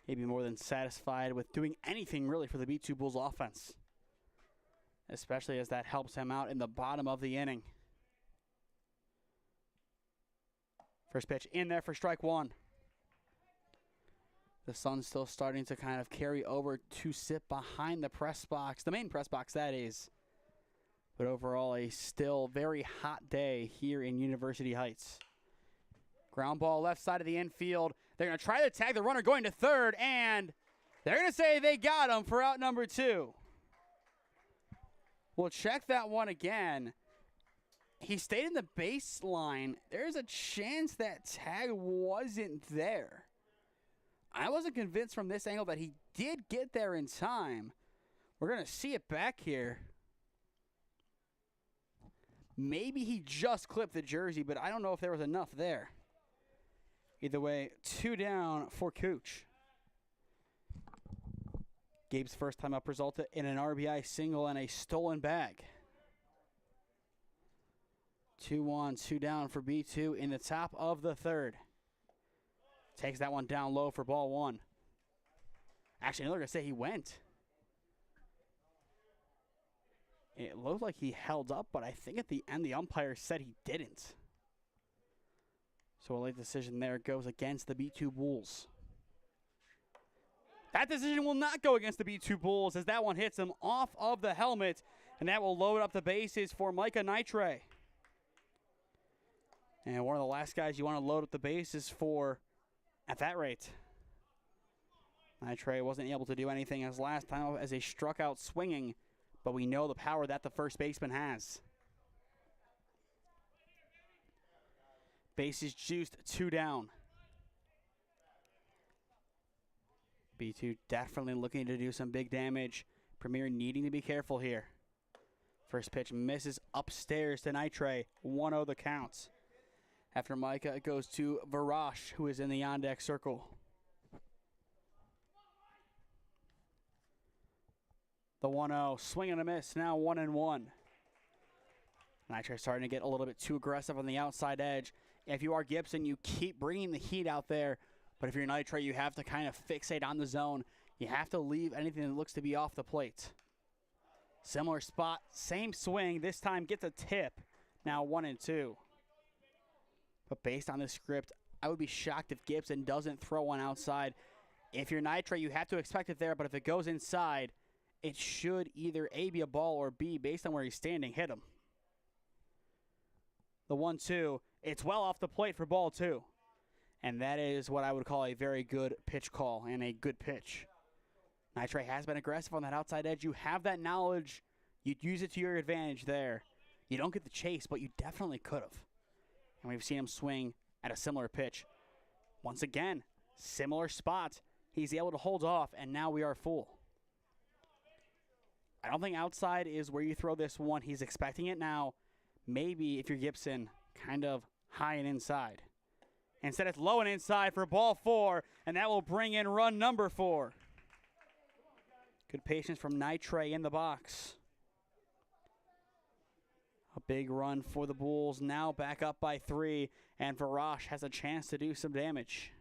[SPEAKER 1] He'd be more than satisfied with doing anything really for the B2-Bulls offense, especially as that helps him out in the bottom of the inning. First pitch in there for strike 1. The sun's still starting to kind of carry over to sit behind the press box, the main press box that is. But overall, a still very hot day here in University Heights. Ground ball left side of the infield. They're going to try to tag the runner going to third, and they're going to say they got him for out number 2. We'll check that one again. He stayed in the baseline. There's a chance that tag wasn't there. I wasn't convinced from this angle that he did get there in time. We're going to see it back here. Maybe he just clipped the jersey, but I don't know if there was enough there. Either way, 2 down for Cooch. Gabe's first time up resulted in an RBI single and a stolen bag. 2-1, 2 down for B2 in the top of the third. Takes that one down low for ball 1. Actually, they're going to say he went. It looked like he held up, but I think at the end the umpire said he didn't. So a late decision there goes against the B2-Bulls. That decision will not go against the B2-Bulls as that one hits him off of the helmet, and that will load up the bases for Micah Nitre. And one of the last guys you want to load up the bases for at that rate. Nitre wasn't able to do anything as last time as he struck out swinging, but we know the power that the first baseman has. Bases juiced, 2 down. B2 definitely looking to do some big damage. Premier needing to be careful here. First pitch misses upstairs to Nitre. 1-0 the counts. After Micah, it goes to Varash, who is in the on-deck circle. The 1-0, swing and a miss, now 1-1. Nitre starting to get a little bit too aggressive on the outside edge. If you are Gibson, you keep bringing the heat out there. But if you're Nitre, you have to kind of fixate on the zone. You have to leave anything that looks to be off the plate. Similar spot, same swing. This time gets a tip. Now 1-2. But based on this script, I would be shocked if Gibson doesn't throw one outside. If you're Nitre, you have to expect it there. But if it goes inside, it should either A, be a ball, or B, based on where he's standing, hit him. The 1-2. It's well off the plate for ball 2. And that is what I would call a very good pitch call and a good pitch. Nitre has been aggressive on that outside edge. You have that knowledge. You'd use it to your advantage there. You don't get the chase, but you definitely could have. And we've seen him swing at a similar pitch. Once again, similar spot. He's able to hold off, and now we are full. I don't think outside is where you throw this one. He's expecting it now. Maybe, if you're Gibson, kind of high and inside. Instead, it's low and inside for ball 4, and that will bring in run number 4. Good patience from Nitre in the box. A big run for the Bulls, now back up by 3, and Varash has a chance to do some damage.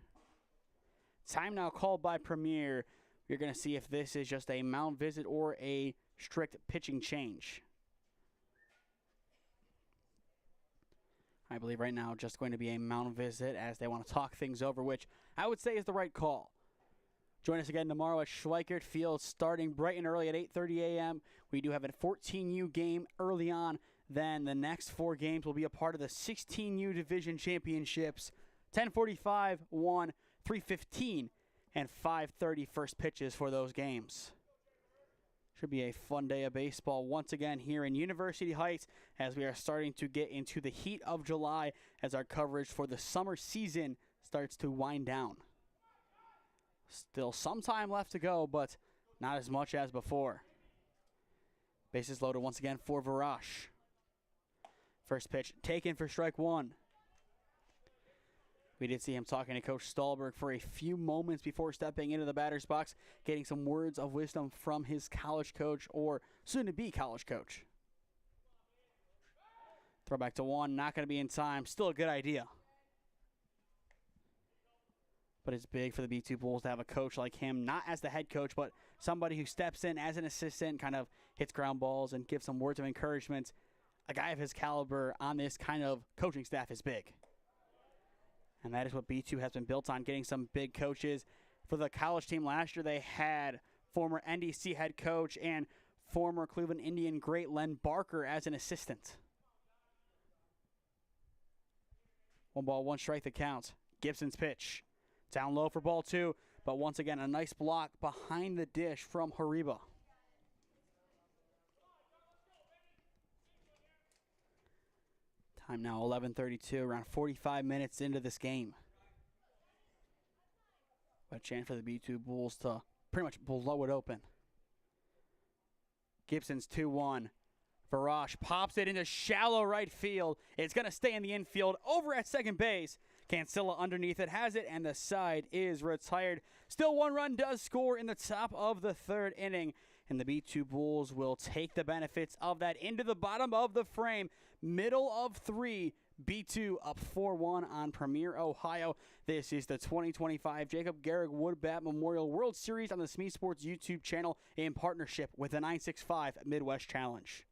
[SPEAKER 1] Time now called by Premier. You're going to see if this is just a mound visit or a strict pitching change. I believe right now just going to be a mound visit as they want to talk things over, which I would say is the right call. Join us again tomorrow at Schweickert Field, starting bright and early at 8:30 a.m. We do have a 14U game early on. Then the next 4 games will be a part of the 16U Division Championships. 10:45, 1, 3:15, and 5:30 first pitches for those games. Should be a fun day of baseball once again here in University Heights as we are starting to get into the heat of July as our coverage for the summer season starts to wind down. Still some time left to go, but not as much as before. Bases loaded once again for Varash. First pitch taken for strike one. We did see him talking to Coach Stahlberg for a few moments before stepping into the batter's box, getting some words of wisdom from his college coach, or soon-to-be college coach. Throw back to one, not going to be in time. Still a good idea. But it's big for the B2-Bulls to have a coach like him, not as the head coach, but somebody who steps in as an assistant, kind of hits ground balls and gives some words of encouragement. A guy of his caliber on this kind of coaching staff is big. And that is what B2 has been built on, getting some big coaches. For the college team last year, they had former NDC head coach and former Cleveland Indian great Len Barker as an assistant. 1 ball, 1 strike the count. Gibson's pitch. Down low for ball 2, but once again, a nice block behind the dish from Hariba. Time now 11:32, around 45 minutes into this game. A chance for the B2-Bulls to pretty much blow it open. Gibson's 2-1. Varash pops it into shallow right field. It's going to stay in the infield over at second base. Cancilla underneath it has it, and the side is retired. Still 1 run does score in the top of the 3rd inning, and the B2-Bulls will take the benefits of that into the bottom of the frame. Middle of 3, B2 up 4-1 on Premier, Ohio. This is the 2025 Jakob Gehring Wood Bat Memorial World Series on the SmeeSports YouTube channel in partnership with the 965 Midwest Challenge.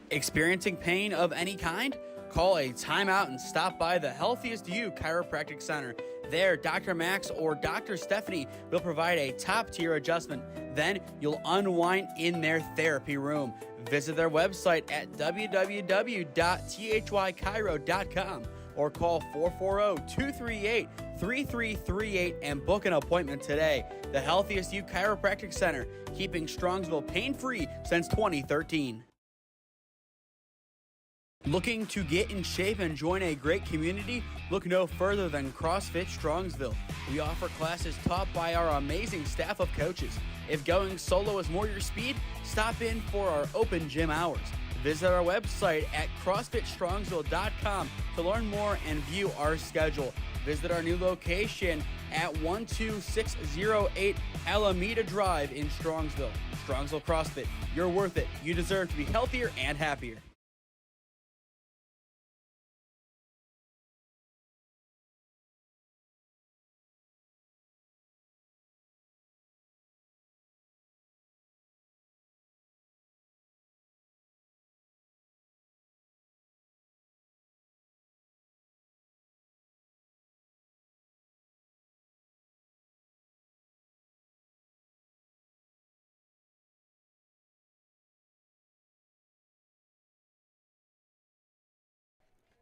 [SPEAKER 1] Experiencing pain of any kind? Call a timeout and stop by the Healthiest You Chiropractic Center. There, Dr. Max or Dr. Stephanie will provide a top-tier adjustment. Then you'll unwind in their therapy room. Visit their website at www.thychiro.com or call 440-238-3338 and book an appointment today. The Healthiest You Chiropractic Center, keeping Strongsville pain-free since 2013. Looking to get in shape and join a great community? Look no further than CrossFit Strongsville. We offer classes taught by our amazing staff of coaches. If going solo is more your speed, stop in for our open gym hours. Visit our website at CrossFitStrongsville.com to learn more and view our schedule. Visit our new location at 12608 Alameda Drive in Strongsville. Strongsville CrossFit, you're worth it. You deserve to be healthier and happier.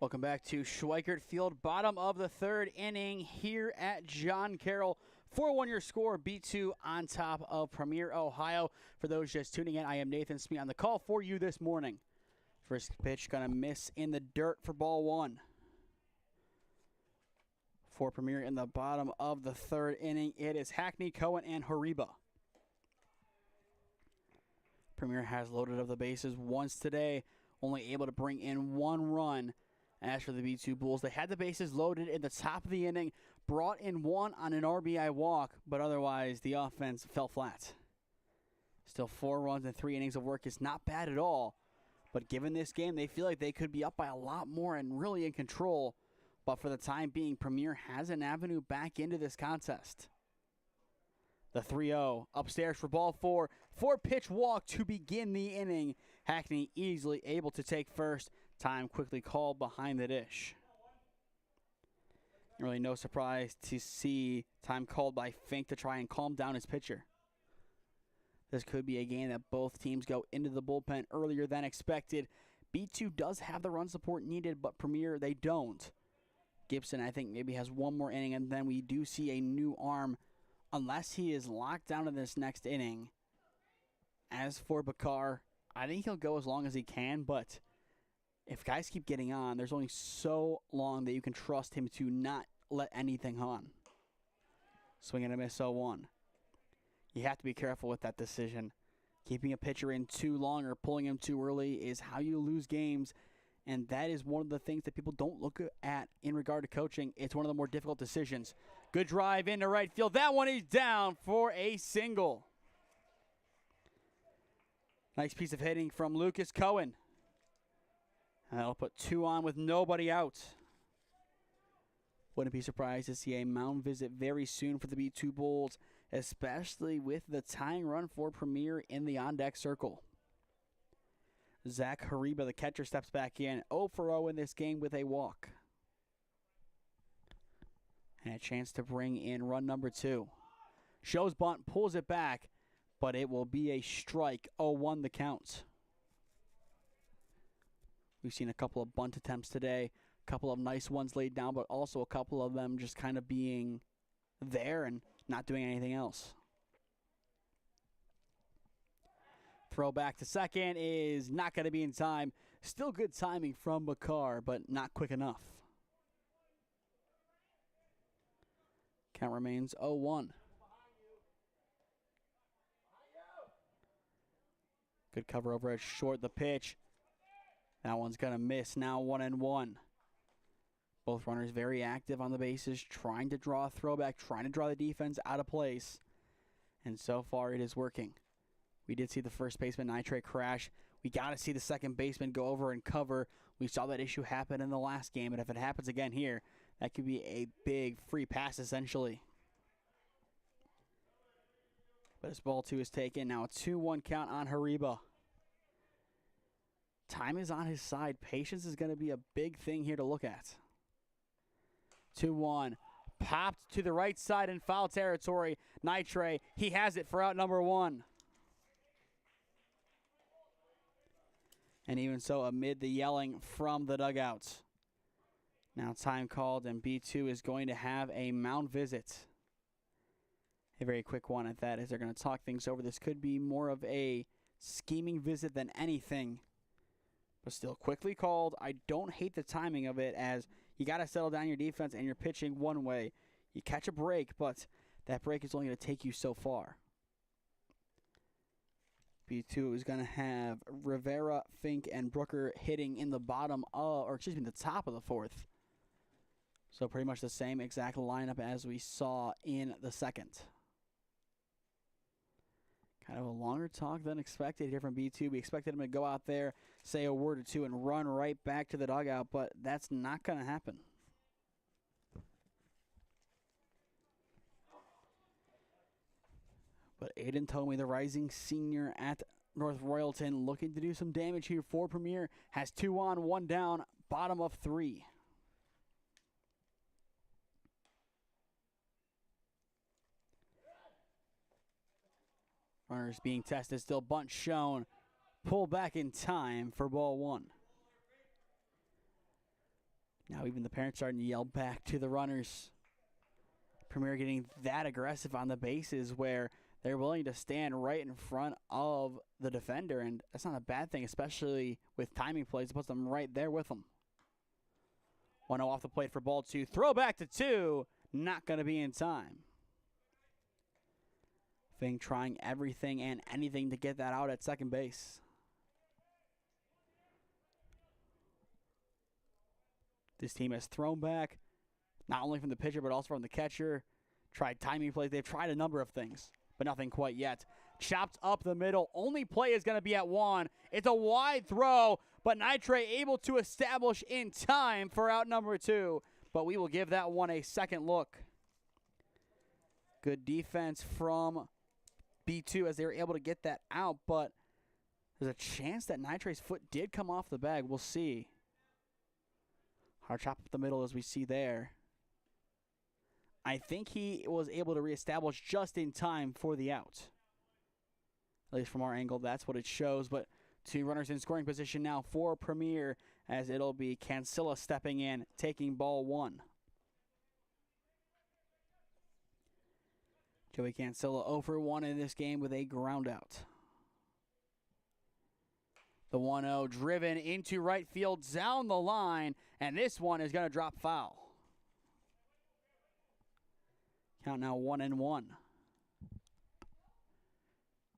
[SPEAKER 1] Welcome back to Schweickert Field, bottom of the 3rd inning here at John Carroll. 4-1 your score, B2 on top of Premier, Ohio. For those just tuning in, I am Nathan Smee on the call for you this morning. First pitch going to miss in the dirt for ball 1. For Premier in the bottom of the 3rd inning, it is Hackney, Cohen, and Hariba. Premier has loaded up the bases once today, only able to bring in 1 run. As for the B2-Bulls, they had the bases loaded in the top of the inning, brought in 1 on an RBI walk, but otherwise the offense fell flat. Still 4 runs and 3 innings of work is not bad at all, but given this game, they feel like they could be up by a lot more and really in control, but for the time being, Premier has an avenue back into this contest. The 3-0 upstairs for ball 4. 4-pitch walk to begin the inning. Hackney easily able to take first. Time quickly called behind the dish. Really no surprise to see time called by Fink to try and calm down his pitcher. This could be a game that both teams go into the bullpen earlier than expected. B2 does have the run support needed, but Premier, they don't. Gibson, I think, maybe has one more inning, and then we do see a new arm unless he is locked down in this next inning. As for Bakar, I think he'll go as long as he can, but if guys keep getting on, there's only so long that you can trust him to not let anything on. Swing and a miss, 0-1. You have to be careful with that decision. Keeping a pitcher in too long or pulling him too early is how you lose games, and that is one of the things that people don't look at in regard to coaching. It's one of the more difficult decisions. Good drive into right field. That one is down for a single. Nice piece of hitting from Lucas Cohen. And that'll put 2 on with nobody out. Wouldn't be surprised to see a mound visit very soon for the B2-Bulls, especially with the tying run for Premier in the on-deck circle. Zach Hariba, the catcher, steps back in. 0 for 0 in this game with a walk. And a chance to bring in run number 2. Shows bunt, pulls it back, but it will be a strike. 0-1 the count. We've seen a couple of bunt attempts today, a couple of nice ones laid down, but also a couple of them just kind of being there and not doing anything else. Throw back to second is not going to be in time. Still good timing from Bakar, but not quick enough. Count remains 0-1. Good cover over at short. The pitch. That one's going to miss. Now 1-1. Both runners very active on the bases, trying to draw a throwback, trying to draw the defense out of place. And so far it is working. We did see the first baseman, Nitre, crash. We got to see the second baseman go over and cover. We saw that issue happen in the last game, and if it happens again here, that could be a big free pass essentially. But as ball 2 is taken, now a 2-1 count on Hariba. Time is on his side. Patience is going to be a big thing here to look at. 2-1. Popped to the right side in foul territory. Nitre, he has it for out number 1. And even so, amid the yelling from the dugouts. Now time called, and B2 is going to have a mound visit. A very quick one at that, as they're going to talk things over. This could be more of a scheming visit than anything. But still quickly called. I don't hate the timing of it, as you got to settle down your defense and you're pitching one way. You catch a break, but that break is only going to take you so far. B2 is going to have Rivera, Fink, and Brooker hitting in the bottom of, or excuse me, the top of the 4th. So pretty much the same exact lineup as we saw in the second. Kind of a longer talk than expected here from B2. We expected him to go out there, say a word or two, and run right back to the dugout, but that's not going to happen. But Aiden Tomey, the rising senior at North Royalton, looking to do some damage here for Premier. Has 2 on, 1 down, bottom of 3. Runners being tested, still bunt shown. Pull back in time for ball 1. Now even the parents starting to yell back to the runners. Premier getting that aggressive on the bases where they're willing to stand right in front of the defender, and that's not a bad thing, especially with timing plays. It puts them right there with them. 1-0 off the plate for ball 2. Throw back to 2. Not going to be in time. Fink trying everything and anything to get that out at second base. This team has thrown back, not only from the pitcher, but also from the catcher. Tried timing plays. They've tried a number of things, but nothing quite yet. Chopped up the middle. Only play is going to be at 1. It's a wide throw, but Nitre able to establish in time for out number 2. But we will give that one a second look. Good defense from B2 as they were able to get that out, but there's a chance that Nitre's foot did come off the bag. We'll see. Hard chop up the middle as we see there. I think he was able to reestablish just in time for the out. At least from our angle, that's what it shows. But 2 runners in scoring position now for Premier, as it'll be Cancilla stepping in, taking ball 1. Joey Cancilla 0 for 1 in this game with a ground out. The 1-0 driven into right field down the line, and this one is going to drop foul. Count now 1-1.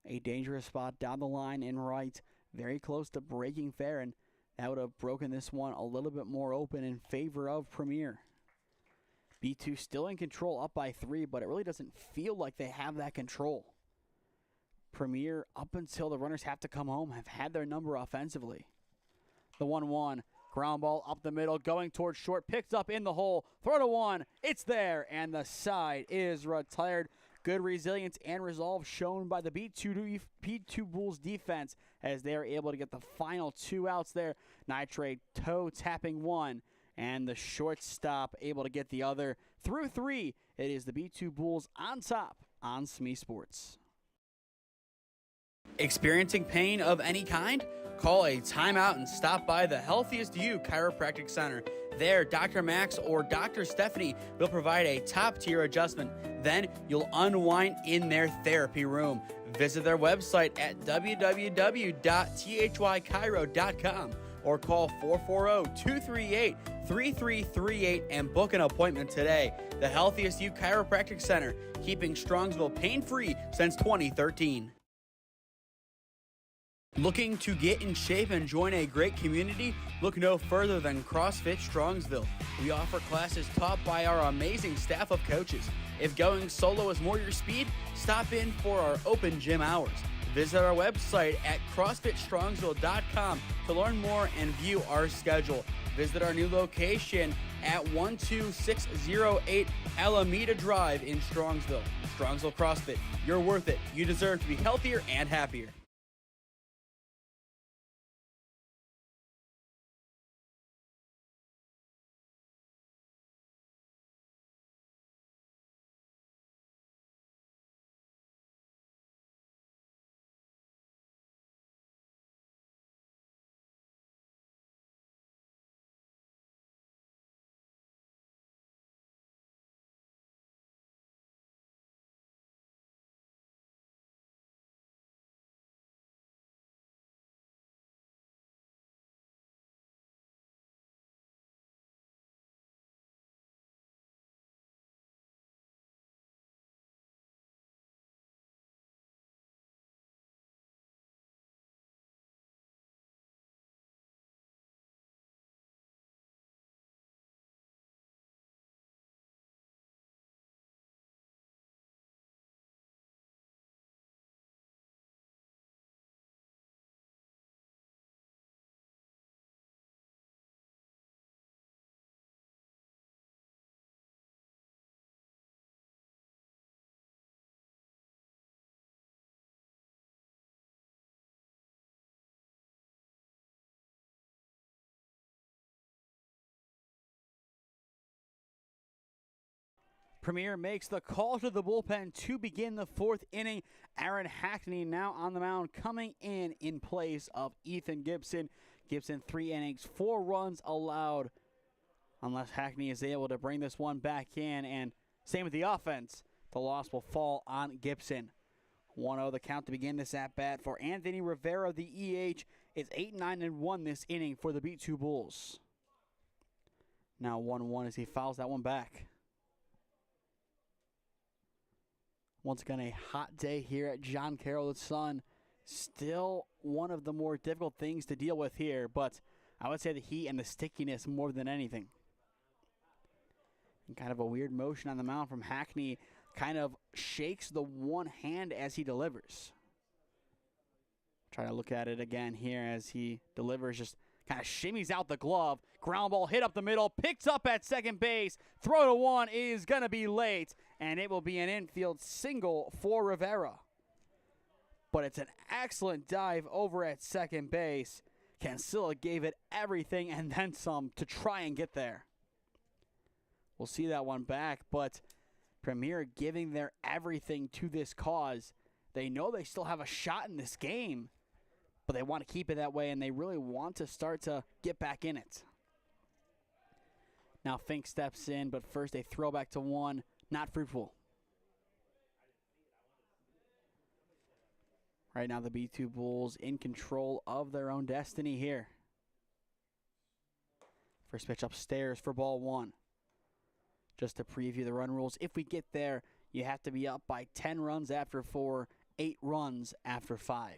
[SPEAKER 1] A dangerous spot down the line in right, very close to breaking fair, and that would have broken this one a little bit more open in favor of Premier. B2 still in control, up by 3, but it really doesn't feel like they have that control. Premier, up until the runners have to come home, have had their number offensively. The 1-1, ground ball up the middle, going towards short, picked up in the hole, throw to 1, it's there, and the side is retired. Good resilience and resolve shown by the B2-Bulls defense as they are able to get the final 2 outs there. Nitrate toe tapping 1, and the shortstop able to get the other. Through 3, it is the B2-Bulls on top on SmeeSports. Experiencing pain of any kind? Call a timeout and stop by the Healthiest You Chiropractic Center. There, Dr. Max or Dr. Stephanie will provide a top-tier adjustment. Then you'll unwind in their therapy room. Visit their website at www.thychiro.com or call 440-238-3338 and book an appointment today. The Healthiest You Chiropractic Center, keeping Strongsville pain-free since 2013. Looking to get in shape and join a great community? Look no further than CrossFit Strongsville. We offer classes taught by our amazing staff of coaches. If going solo is more your speed, stop in for our open gym hours. Visit our website at CrossFitStrongsville.com to learn more and view our schedule. Visit our new location at 12608 Alameda Drive in Strongsville. Strongsville CrossFit, you're worth it. You deserve to be healthier and happier. Premier makes the call to the bullpen to begin the 4th inning. Aaron Hackney now on the mound, coming in place of Ethan Gibson. Gibson 3 innings, 4 runs allowed. Unless Hackney is able to bring this one back in, and same with the offense, the loss will fall on Gibson. 1-0 the count to begin this at-bat for Anthony Rivera. The EH is 8-9-1 this inning for the B2-Bulls. Now 1-1 as he fouls that one back. Once again, a hot day here at John Carroll. The sun, still one of the more difficult things to deal with here, but I would say the heat and the stickiness more than anything. And kind of a weird motion on the mound from Hackney, kind of shakes the one hand as he delivers. Try to look at it again here as he delivers, just kind of shimmies out the glove. Ground ball hit up the middle, picked up at second base. Throw to 1 is going to be late, and it will be an infield single for Rivera. But it's an excellent dive over at second base. Cancilla gave it everything and then some to try and get there. We'll see that one back, but Premier giving their everything to this cause. They know they still have a shot in this game, but they want to keep it that way, and they really want to start to get back in it. Now Fink steps in, but first a throwback to 1, not fruitful. Right now, the B2-Bulls in control of their own destiny here. First pitch upstairs for ball 1. Just to preview the run rules, if we get there, you have to be up by 10 runs after 4, 8 runs after 5.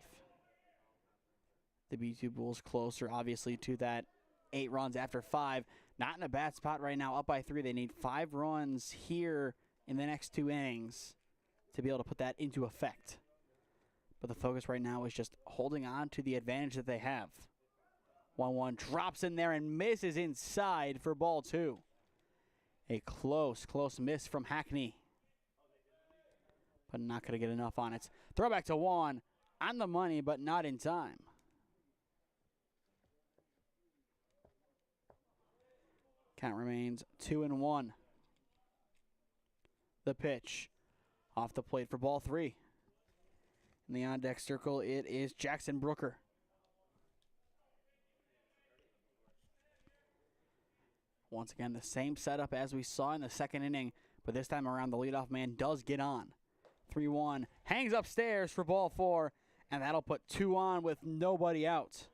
[SPEAKER 1] The B2-Bulls closer, obviously, to that 8 runs after 5. Not in a bad spot right now, up by 3. They need 5 runs here in the next 2 innings to be able to put that into effect. But the focus right now is just holding on to the advantage that they have. 1-1 drops in there and misses inside for ball 2. A close miss from Hackney. But not going to get enough on it. Throwback to Juan on the money, but not in time. Count remains 2-1. The pitch off the plate for ball 3. In the on-deck circle, it is Jackson Brooker. Once again, the same setup as we saw in the second inning, but this time around, the leadoff man does get on. 3-1, hangs upstairs for ball 4, and that'll put 2 on with nobody out.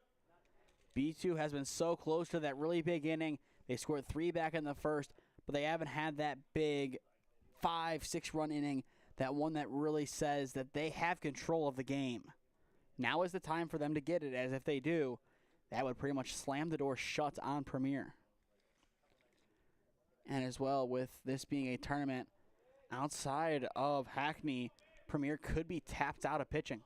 [SPEAKER 1] B2 has been so close to that really big inning. They scored 3 back in the first, but they haven't had that big 5-6 run inning, that one that really says that they have control of the game. Now is the time for them to get it, as if they do, that would pretty much slam the door shut on Premier. And as well, with this being a tournament outside of Hackney, Premier could be tapped out of pitching.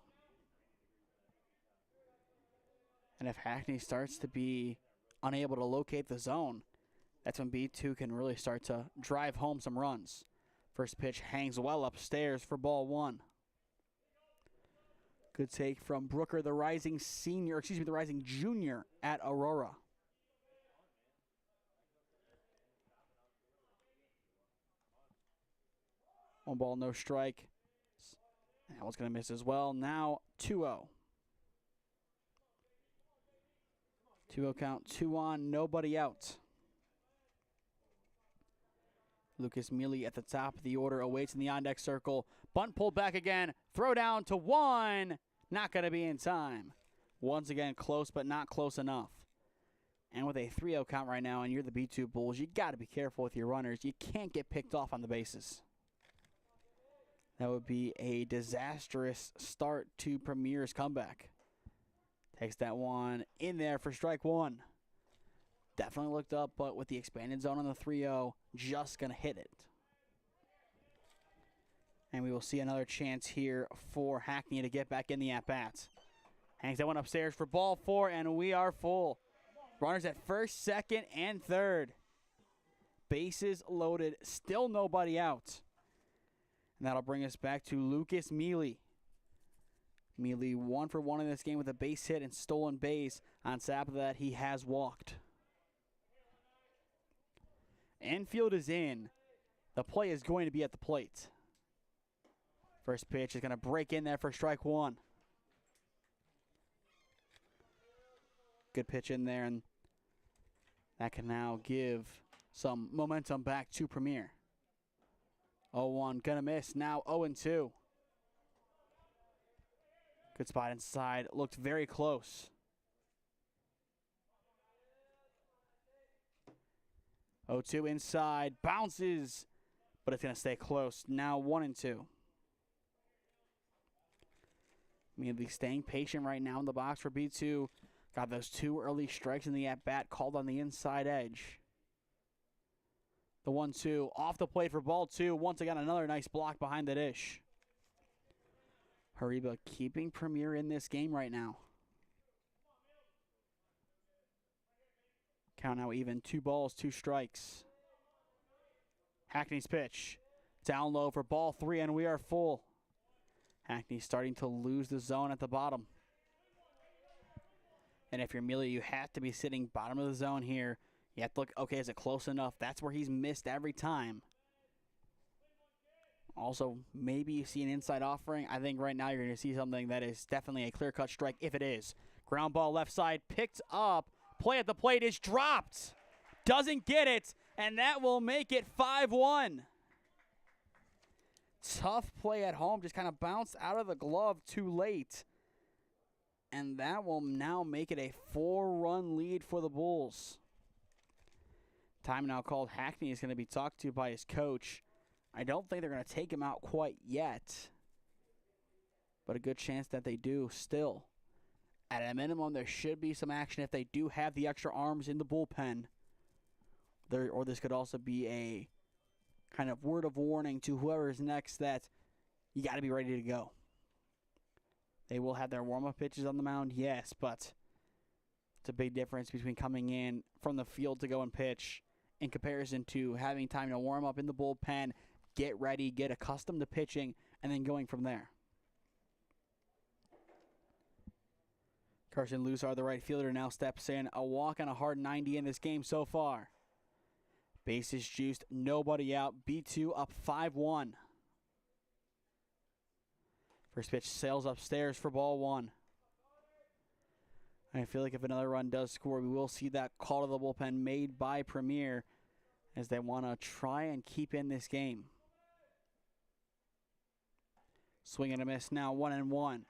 [SPEAKER 1] And if Hackney starts to be unable to locate the zone, that's when B2 can really start to drive home some runs. First pitch hangs well upstairs for ball 1. Good take from Brooker, the rising junior at Aurora. 1 ball, no strike. That one's going to miss as well. Now 2-0. 2-0 count, 2 on, nobody out. Lucas Mealy at the top of the order awaits in the on-deck circle. Bunt pulled back again. Throw down to 1. Not going to be in time. Once again, close, but not close enough. And with a 3-0 count right now, and you're the B2-Bulls, you got to be careful with your runners. You can't get picked off on the bases. That would be a disastrous start to Premier's comeback. Takes that one in there for strike 1. Definitely looked up, but with the expanded zone on the 3-0, just going to hit it. And we will see another chance here for Hackney to get back in the at-bats. Hangs that one upstairs for ball 4, and we are full. Runners at first, second, and third. Bases loaded, still nobody out. And that'll bring us back to Lucas Mealy. Mealy 1 for 1 in this game with a base hit and stolen base. On top of that, he has walked. Infield is in. The play is going to be at the plate. First pitch is going to break in there for strike 1. Good pitch in there, and that can now give some momentum back to Premier. 0-1, gonna miss. Now 0-2. Good spot inside. Looked very close. 0-2 inside. Bounces, but it's gonna stay close. Now 1-2. Immediately staying patient right now in the box for B2. Got those 2 early strikes in the at-bat called on the inside edge. The 1-2 off the plate for ball 2. Once again, another nice block behind the dish. Hariba keeping Premier in this game right now. Count now even. 2 balls, 2 strikes. Hackney's pitch. Down low for ball 3, and we are full. Hackney starting to lose the zone at the bottom. And if you're Mealy, you have to be sitting bottom of the zone here. You have to look, okay, is it close enough? That's where he's missed every time. Also, maybe you see an inside offering. I think right now you're going to see something that is definitely a clear-cut strike, if it is. Ground ball left side, picked up. Play at the plate is dropped. Doesn't get it, and that will make it 5-1. Tough play at home, just kind of bounced out of the glove too late. and that will now make it a 4-run lead for the Bulls. Time now called. Hackney is going to be talked to by his coach. I don't think they're going to take him out quite yet, but a good chance that they do still. At a minimum, there should be some action if they do have the extra arms in the bullpen. Or this could also be a kind of word of warning to whoever is next that you got to be ready to go. They will have their warm-up pitches on the mound, yes, but it's a big difference between coming in from the field to go and pitch in comparison to having time to warm up in the bullpen, get ready, get accustomed to pitching, and then going from there. Carson Lusar, the right fielder, now steps in. A walk and a hard 90 in this game so far. Bases juiced, nobody out. B2 up 5-1. First pitch sails upstairs for ball one. I feel like if another run does score, we will see that call to the bullpen made by Premier as they want to try and keep in this game. Swing and a miss now, 1-1.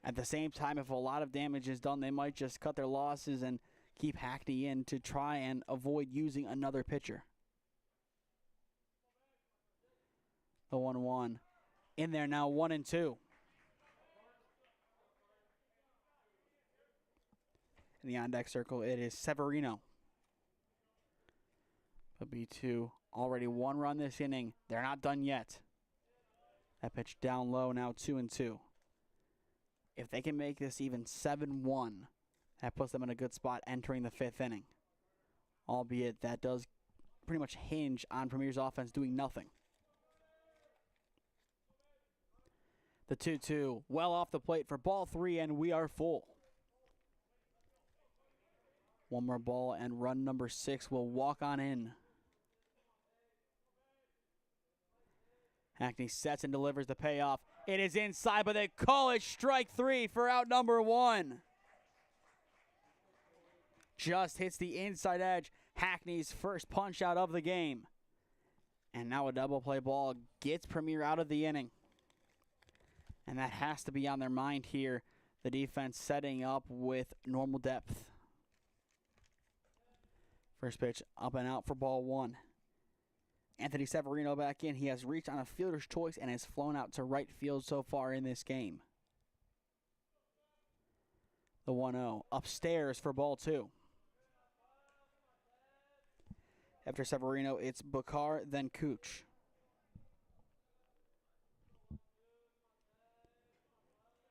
[SPEAKER 1] At the same time, if a lot of damage is done, they might just cut their losses and keep Hackney in to try and avoid using another pitcher. The 1-1. In there now, 1-2. In the on-deck circle, it is Severino. But B2 already 1 run this inning. They're not done yet. That pitch down low, now 2-2. If they can make this even 7-1, that puts them in a good spot entering the 5th inning. Albeit that does pretty much hinge on Premier's offense doing nothing. The 2-2, well off the plate for ball 3, and we are full. One more ball, and run number 6 will walk on in. Hackney sets and delivers the payoff. It is inside, but they call it strike 3 for out number 1. Just hits the inside edge. Hackney's first punch out of the game. And now a double play ball gets Premier out of the inning. And that has to be on their mind here. The defense setting up with normal depth. First pitch up and out for ball 1. Anthony Severino back in. He has reached on a fielder's choice and has flown out to right field so far in this game. The 1-0 upstairs for ball 2. After Severino, it's Bakar, then Cooch.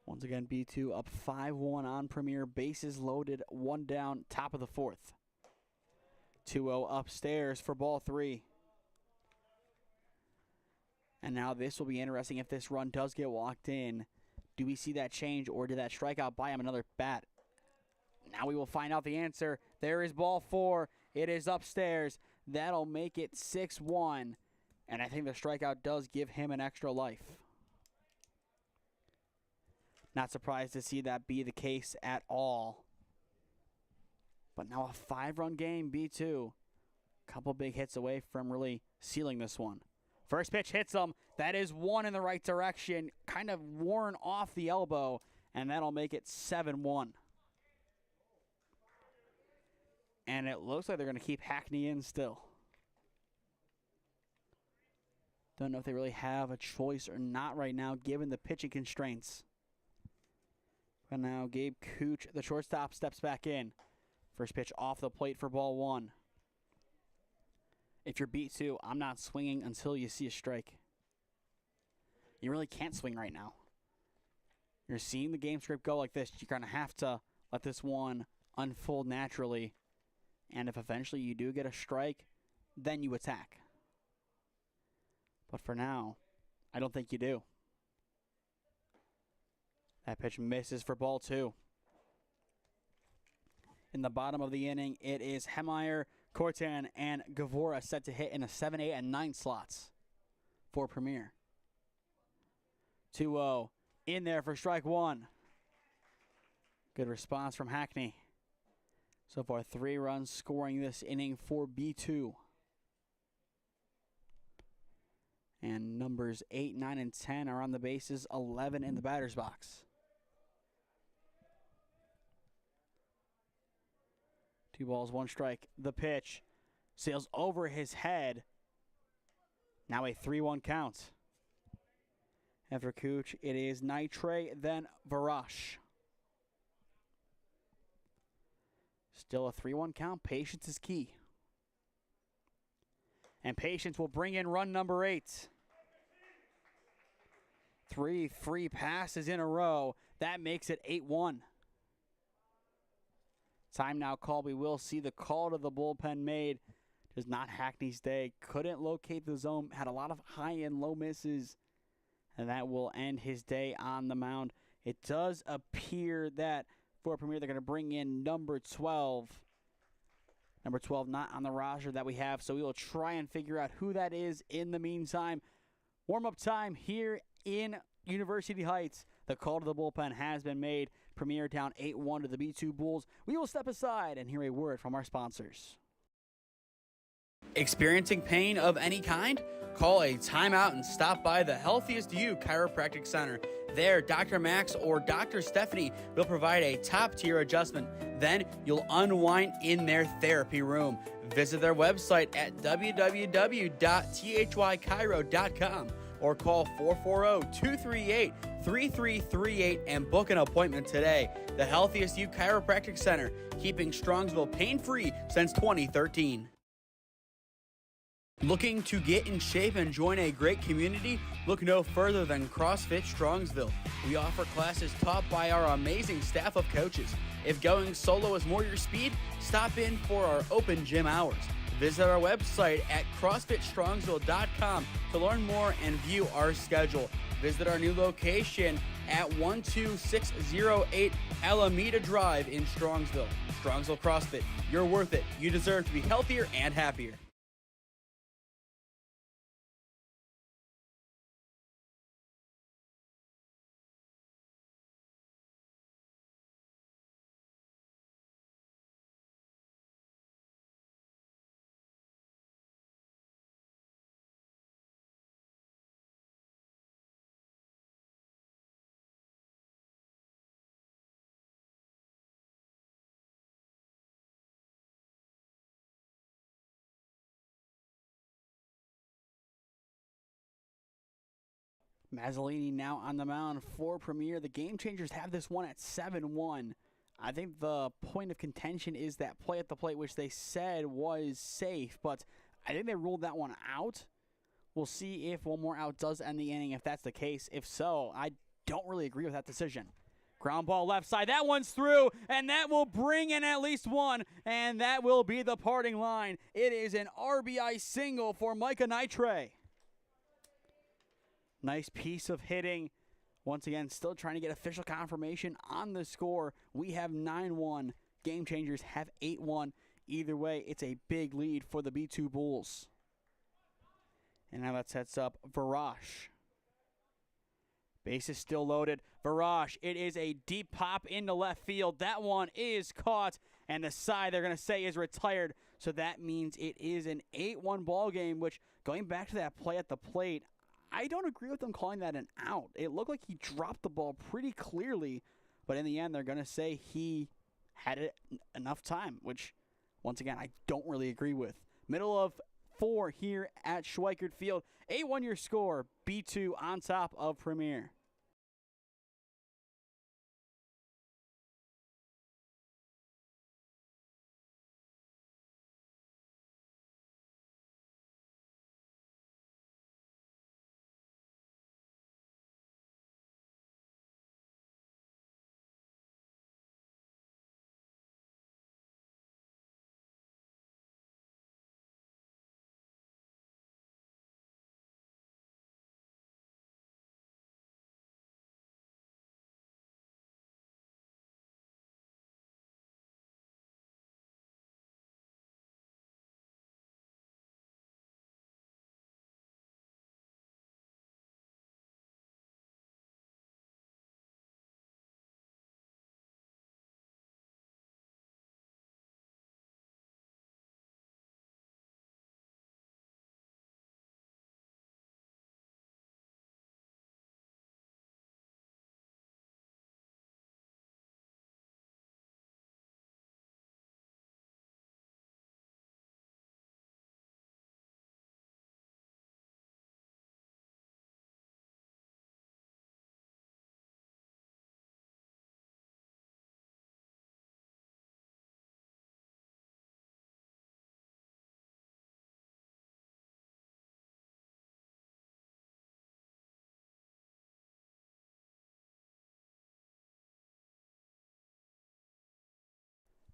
[SPEAKER 1] Once again, B2 up 5-1 on Premier. Bases loaded, 1 down, top of the 4th. 2-0 upstairs for ball 3. And now this will be interesting if this run does get walked in. Do we see that change, or did that strikeout buy him another bat? Now we will find out the answer. There is ball 4. It is upstairs. That'll make it 6-1. And I think the strikeout does give him an extra life. Not surprised to see that be the case at all. But now a 5-run game, B2. Couple big hits away from really sealing this one. First pitch hits him. That is 1 in the right direction. Kind of worn off the elbow. And that'll make it 7-1. And it looks like they're going to keep Hackney in still. Don't know if they really have a choice or not right now, given the pitching constraints. But now Gabe Cooch, the shortstop, steps back in. First pitch off the plate for ball 1. If you're B2, I'm not swinging until you see a strike. You really can't swing right now. You're seeing the game script go like this. You're going to have to let this one unfold naturally. And if eventually you do get a strike, then you attack. But for now, I don't think you do. That pitch misses for ball 2. In the bottom of the inning, it is Hemeyer, Cortan, and Gavora set to hit in the 7, 8, and 9 slots for Premier. 2-0 in there for strike 1. Good response from Hackney. So far, 3 runs scoring this inning for B2. And numbers 8, 9, and 10 are on the bases, 11 in the batter's box. 2 balls, 1 strike. The pitch sails over his head. Now a 3-1 count. After Cooch, it is Nitre, then Varash. Still a 3-1 count. Patience is key. And patience will bring in run number 8. 3 free passes in a row. That makes it 8-1. Time now called. We will see the call to the bullpen made. Does not Hackney's day. Couldn't locate the zone. Had a lot of high and low misses. And that will end his day on the mound. It does appear that for Premier they're going to bring in number 12. Number 12 not on the roster that we have. So we will try and figure out who that is in the meantime. Warm-up time here in University Heights. The call to the bullpen has been made. Premier down 8-1 to the B2-Bulls. We will step aside and hear a word from our sponsors. Experiencing pain of any kind? Call a timeout and stop by the Healthiest You Chiropractic Center. There, Dr. Max or Dr. Stephanie will provide a top-tier adjustment. Then you'll unwind in their therapy room. Visit their website at www.thychiro.com or call 440-238-3338 and book an appointment today. The Healthiest You Chiropractic Center, keeping Strongsville pain-free since 2013. Looking to get in shape and join a great community? Look no further than CrossFit Strongsville. We offer classes taught by our amazing staff of coaches. If going solo is more your speed, stop in for our open gym hours. Visit our website at CrossFitStrongsville.com to learn more and view our schedule. Visit our new location at 12608 Alameda Drive in Strongsville. Strongsville CrossFit, you're worth it. You deserve to be healthier and happier. Mazzolini now on the mound for Premier. The Game Changers have this one at 7-1. I think the point of contention is that play at the plate, which they said was safe, but I think they ruled that one out. We'll see if one more out does end the inning, if that's the case. If so, I don't really agree with that decision. Ground ball left side. That one's through, and that will bring in at least one, and that will be the parting line. It is an RBI single for Micah Nitre. Nice piece of hitting. Once again, still trying to get official confirmation on the score. We have 9-1. Game Changers have 8-1. Either way, it's a big lead for the B2-Bulls. And now that sets up Varash. Base is still loaded. Varash, it is a deep pop into left field. That one is caught, and the side they're going to say is retired. So that means it is an 8-1 ball game, which, going back to that play at the plate, I don't agree with them calling that an out. It looked like he dropped the ball pretty clearly, but in the end, they're going to say he had it enough time, which, once again, I don't really agree with. Middle of 4 here at Schweickert Field. 8-1 your score. B2 on top of Premier.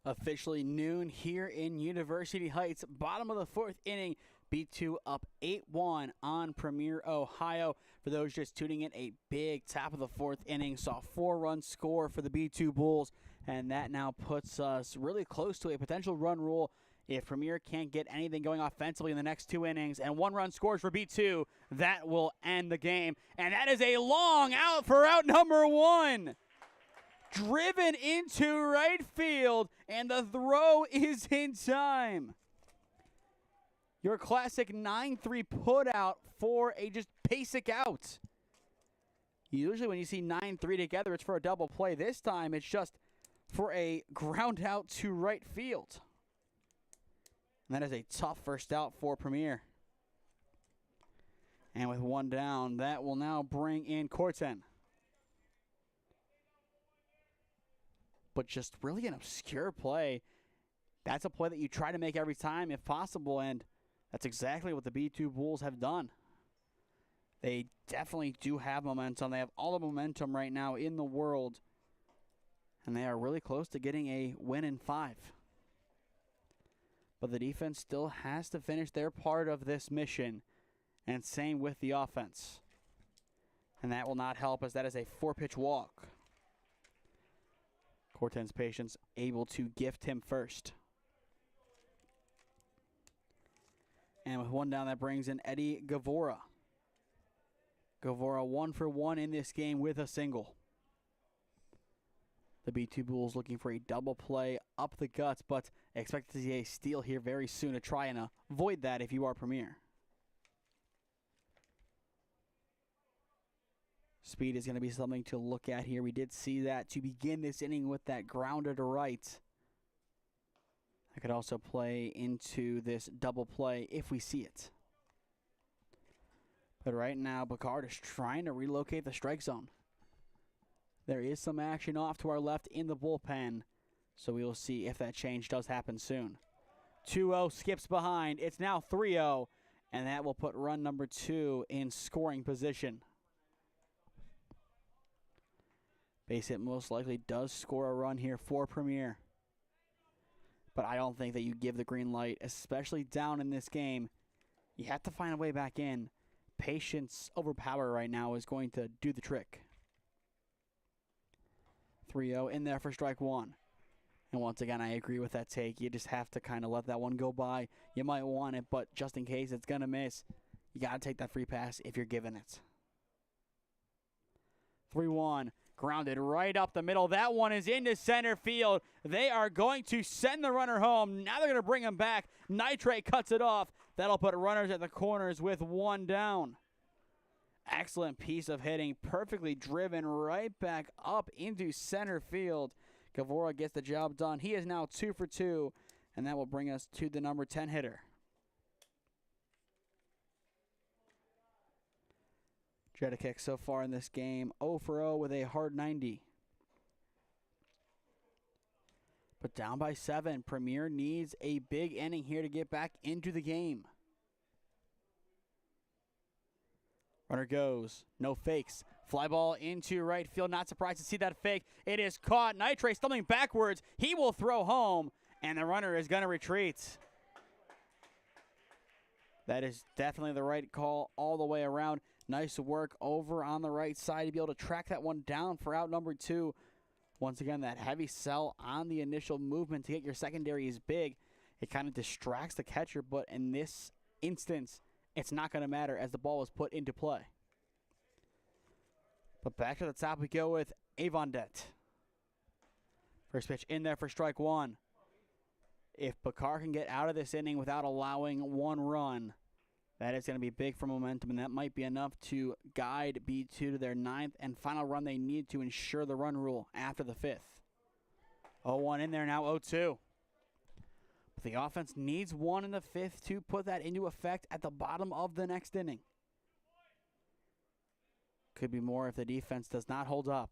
[SPEAKER 1] Officially noon here in University Heights. Bottom of the fourth inning. B2 up 8-1 on Premier, Ohio. For those just tuning in, a big top of the fourth inning. Saw 4-run score for the B2-Bulls. And that now puts us really close to a potential run rule if Premier can't get anything going offensively in the next 2 innings. And 1 run scores for B2. That will end the game. And that is a long out for out number 1. Driven into right field, and the throw is in time. Your classic 9-3 put out for a just basic out. Usually when you see 9-3 together, it's for a double play. This time, it's just for a ground out to right field. And that is a tough first out for Premier. And with 1 down, that will now bring in Corten. But just really an obscure play. That's a play that you try to make every time if possible, and that's exactly what the B2-Bulls have done. They definitely do have momentum. They have all the momentum right now in the world, and they are really close to getting a win in 5. But the defense still has to finish their part of this mission, and same with the offense. And that will not help as that is a 4-pitch walk. Corten's patience able to gift him first. And with 1 down, that brings in Eddie Gavora. Gavora 1 for 1 in this game with a single. The B2-Bulls looking for a double play up the guts, but expect to see a steal here very soon to try and avoid that if you are Premier. Speed is going to be something to look at here. We did see that to begin this inning with that grounder to right. I could also play into this double play if we see it. But right now, Schweickert is trying to relocate the strike zone. There is some action off to our left in the bullpen, so we will see if that change does happen soon. 2-0 skips behind. It's now 3-0, and that will put run number 2 in scoring position. Base hit most likely does score a run here for Premier. But I don't think that you give the green light, especially down in this game. You have to find a way back in. Patience over power right now is going to do the trick. 3-0 in there for strike 1. And once again, I agree with that take. You just have to kind of let that one go by. You might want it, but just in case it's going to miss, you got to take that free pass if you're given it. 3-1. Grounded right up the middle. That one is into center field. They are going to send the runner home. Now they're going to bring him back. Nitrate cuts it off. That'll put runners at the corners with 1 down. Excellent piece of hitting. Perfectly driven right back up into center field. Gavora gets the job done. He is now 2 for 2, and that will bring us to the number 10 hitter. Jakob so far in this game, 0 for 0 with a hard 90. But down by 7, Premier needs a big inning here to get back into the game. Runner goes, no fakes. Fly ball into right field, not surprised to see that fake. It is caught, Nitrate stumbling backwards. He will throw home, and the runner is going to retreat. That is definitely the right call all the way around. Nice work over on the right side to be able to track that one down for out number 2. Once again, that heavy sell on the initial movement to get your secondary is big. It kind of distracts the catcher, but in this instance, it's not going to matter as the ball was put into play. But back to the top we go with Avondet. First pitch in there for strike 1. If Bakar can get out of this inning without allowing 1 run, that is going to be big for momentum, and that might be enough to guide B2 to their 9th and final run they need to ensure the run rule after the 5th. 0-1 in there now, 0-2. But the offense needs 1 in the 5th to put that into effect at the bottom of the next inning. Could be more if the defense does not hold up.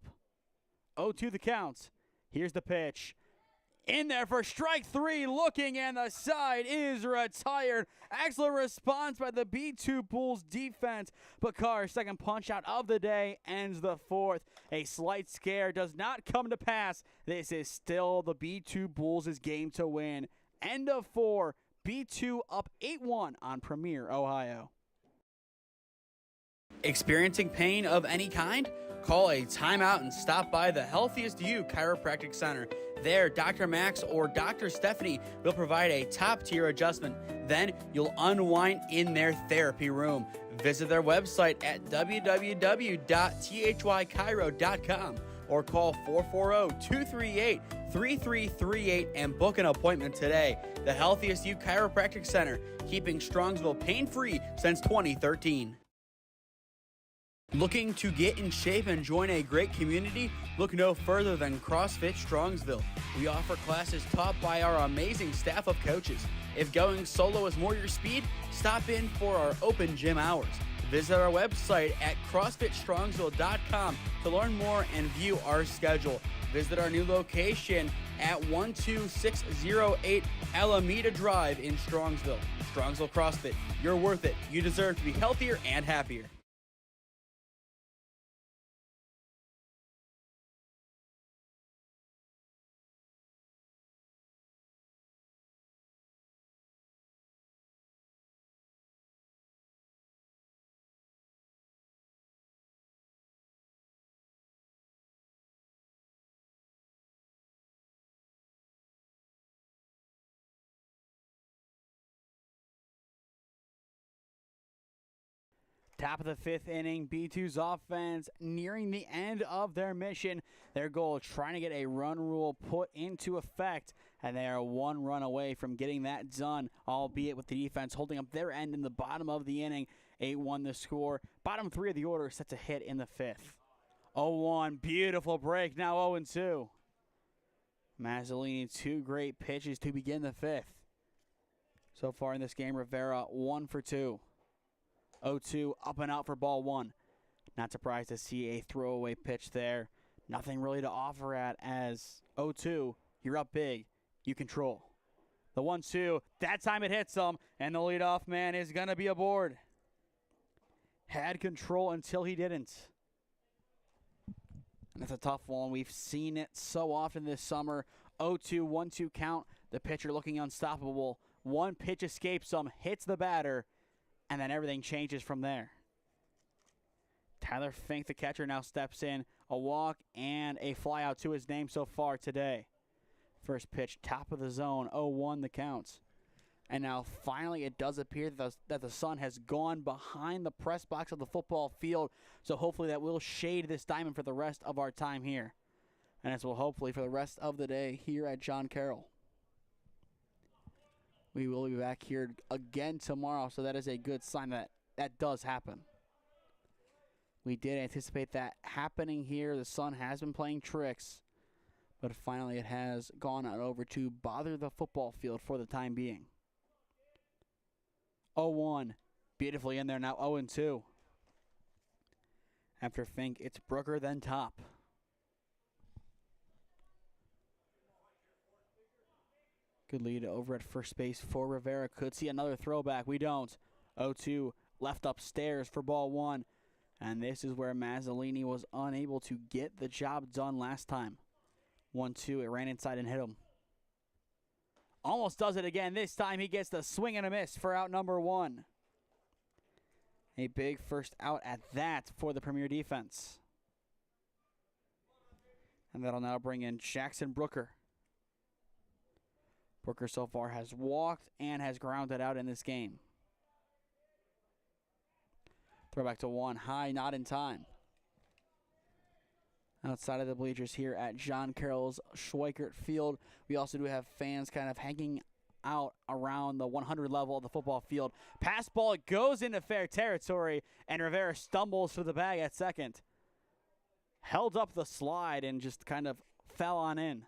[SPEAKER 1] 0-2 the count. Here's the pitch. In there for strike 3, looking, and the side is retired. Excellent response by the B2-Bulls defense. Bakar's second punch out of the day ends the 4th. A slight scare does not come to pass. This is still the B2-Bulls' game to win. End of 4, B2 up 8-1 on Premier, Ohio. Experiencing pain of any kind? Call a timeout and stop by the Healthiest You Chiropractic Center. There, Dr. Max or Dr. Stephanie will provide a top-tier adjustment. Then you'll unwind in their therapy room. Visit their website at www.thychiro.com or call 440-238-3338 and book an appointment today. The Healthiest You Chiropractic Center, keeping Strongsville pain-free since 2013. Looking to get in shape and join a great community? Look no further than CrossFit Strongsville. We offer classes taught by our amazing staff of coaches. If going solo is more your speed, stop in for our open gym hours. Visit our website at CrossFitStrongsville.com to learn more and view our schedule. Visit our new location at 12608 Alameda Drive in Strongsville. Strongsville CrossFit, you're worth it. You deserve to be healthier and happier. Top of the 5th inning, B2's offense nearing the end of their mission. Their goal, trying to get a run rule put into effect, and they are 1 run away from getting that done, albeit with the defense holding up their end in the bottom of the inning. 8-1 the score. Bottom 3 of the order set to hit in the 5th. 0-1, beautiful break, now 0-2. Mazzolini, 2 great pitches to begin the 5th. So far in this game, Rivera 1 for 2. 0-2, up and out for ball 1. Not surprised to see a throwaway pitch there. Nothing really to offer at as 0-2, you're up big, you control. The 1-2, that time it hits him, and the leadoff man is going to be aboard. Had control until he didn't. And that's a tough one. We've seen it so often this summer. 0-2, 1-2 count, the pitcher looking unstoppable. One pitch escapes him, hits the batter, and then everything changes from there. Tyler Fink, the catcher, now steps in. A walk and a fly out to his name so far today. First pitch, top of the zone, 0-1 the counts. And now finally it does appear that the sun has gone behind the press box of the football field. So hopefully that will shade this diamond for the rest of our time here. And as well hopefully for the rest of the day here at John Carroll. We will be back here again tomorrow, so that is a good sign that that does happen. We did anticipate that happening here. The sun has been playing tricks, but finally it has gone on over to bother the football field for the time being. 0-1, beautifully in there now, 0-2. After Fink, it's Brooker, then Top. Good lead over at first base for Rivera. Could see another throwback. We don't. 0-2 left upstairs for ball 1. And this is where Mazzolini was unable to get the job done last time. 1-2, it ran inside and hit him. Almost does it again. This time he gets the swing and a miss for out number 1. A big first out at that for the Premier defense. And that'll now bring in Jackson Brooker. Brooker so far has walked and has grounded out in this game. Throw back to 1 high, not in time. Outside of the bleachers here at John Carroll's Schweickert Field, we also do have fans kind of hanging out around the 100 level of the football field. Pass ball goes into fair territory, and Rivera stumbles for the bag at second. Held up the slide and just kind of fell on in.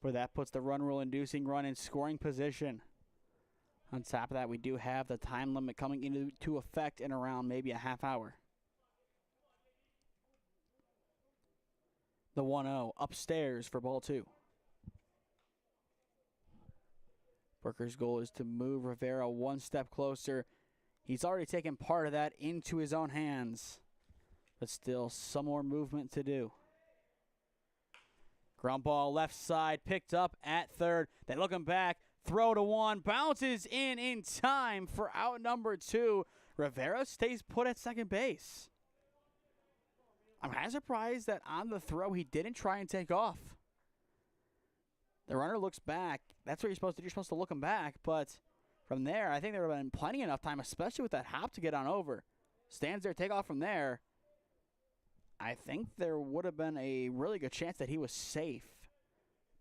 [SPEAKER 1] But that puts the run rule inducing run in scoring position. On top of that, we do have the time limit coming into effect in around maybe a half hour. The 1-0 upstairs for ball 2. Brooker's goal is to move Rivera one step closer. He's already taken part of that into his own hands, but still some more movement to do. Ground ball left side, picked up at third. They look him back, throw to one, bounces in time for out number 2. Rivera stays put at second base. I'm kind of surprised that on the throw he didn't try and take off. The runner looks back. That's what you're supposed to do. You're supposed to look him back, but from there, I think there would have been plenty enough time, especially with that hop, to get on over. Stands there, take off from there. I think there would have been a really good chance that he was safe,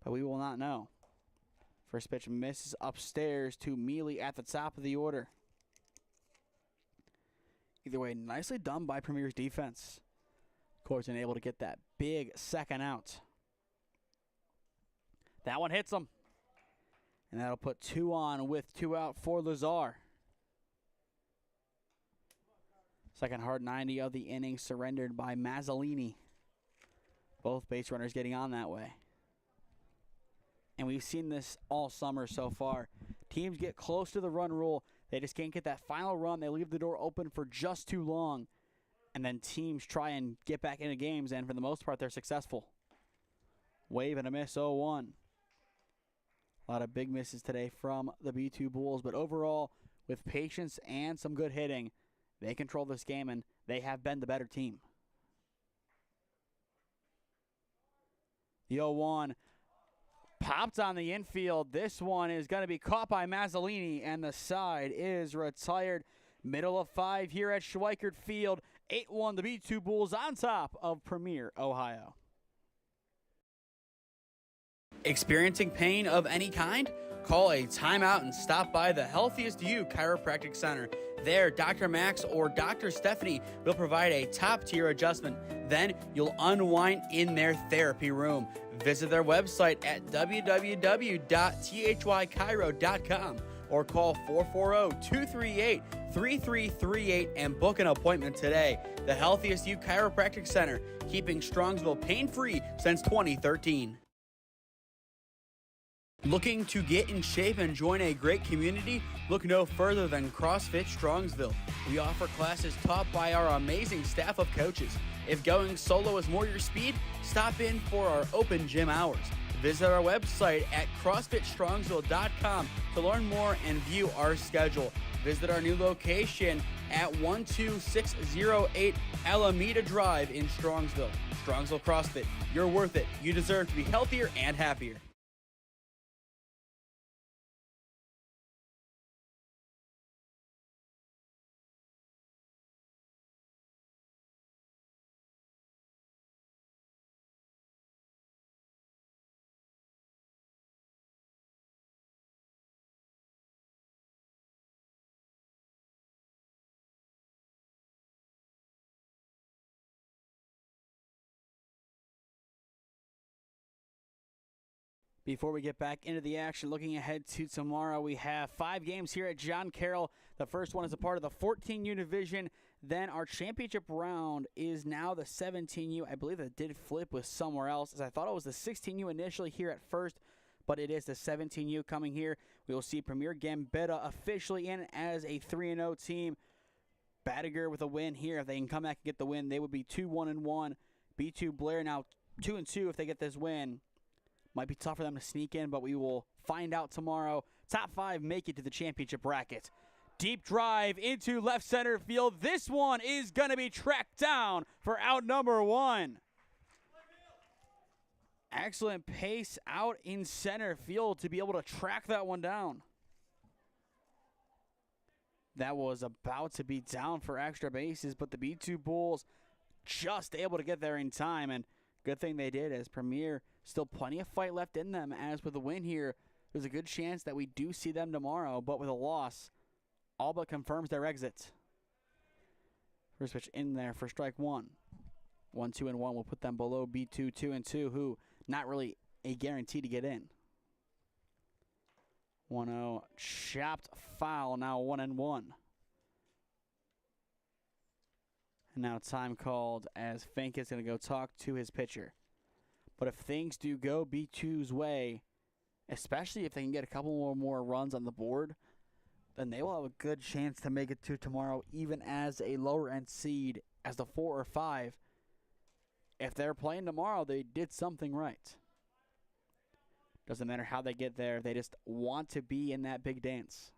[SPEAKER 1] but we will not know. First pitch misses upstairs to Mealy at the top of the order. Either way, nicely done by Premier's defense. Corson able to get that big second out. That one hits him. And that'll put 2 on with 2 out for Lazar. Second hard 90 of the inning surrendered by Mazzolini. Both base runners getting on that way. And we've seen this all summer so far. Teams get close to the run rule. They just can't get that final run. They leave the door open for just too long. And then teams try and get back into games, and for the most part, they're successful. Wave and a miss, 0-1. A lot of big misses today from the B2-Bulls, but overall, with patience and some good hitting, they control this game, and they have been the better team. The 0-1 popped on the infield. This one is going to be caught by Mazzolini, and the side is retired. Middle of 5 here at Schweickert Field. 8-1, the B2-Bulls on top of Premier, Ohio. Experiencing pain of any kind? Call a timeout and stop by the Healthiest You Chiropractic Center. There, Dr. Max or Dr. Stephanie will provide a top-tier adjustment. Then you'll unwind in their therapy room. Visit their website at www.thychiro.com or call 440-238-3338 and book an appointment today. The Healthiest You Chiropractic Center, keeping Strongsville pain-free since 2013. Looking to get in shape and join a great community? Look no further than CrossFit Strongsville. We offer classes taught by our amazing staff of coaches. If going solo is more your speed, stop in for our open gym hours. Visit our website at CrossFitStrongsville.com to learn more and view our schedule. Visit our new location at 12608 Alameda Drive in Strongsville. Strongsville CrossFit, you're worth it. You deserve to be healthier and happier. Before we get back into the action, looking ahead to tomorrow, we have 5 games here at John Carroll. The first one is a part of the 14U division. Then our championship round is now the 17U. I believe that did flip with somewhere else, as I thought it was the 16U initially here at first, but it is the 17U coming here. We will see Premier Gambetta officially in as a 3-0 team. Badiger with a win here. If they can come back and get the win, they would be 2-1-1. B2 Blair now 2-2 if they get this win. Might be tough for them to sneak in, but we will find out tomorrow. Top 5 make it to the championship bracket. Deep drive into left center field. This one is going to be tracked down for out number 1. Excellent pace out in center field to be able to track that one down. That was about to be down for extra bases, but the B2-Bulls just able to get there in time, and good thing they did, as Premier still plenty of fight left in them. As with a win here, there's a good chance that we do see them tomorrow, but with a loss, all but confirms their exit. First pitch in there for strike 1. 1-2-1 will put them below B2 2-2, who not really a guarantee to get in. 1-0 chopped foul, now 1-1. And now time called as Fink is going to go talk to his pitcher. But if things do go B2's way, especially if they can get a couple more runs on the board, then they will have a good chance to make it to tomorrow, even as a lower-end seed, as the 4 or 5. If they're playing tomorrow, they did something right. Doesn't matter how they get there. They just want to be in that big dance.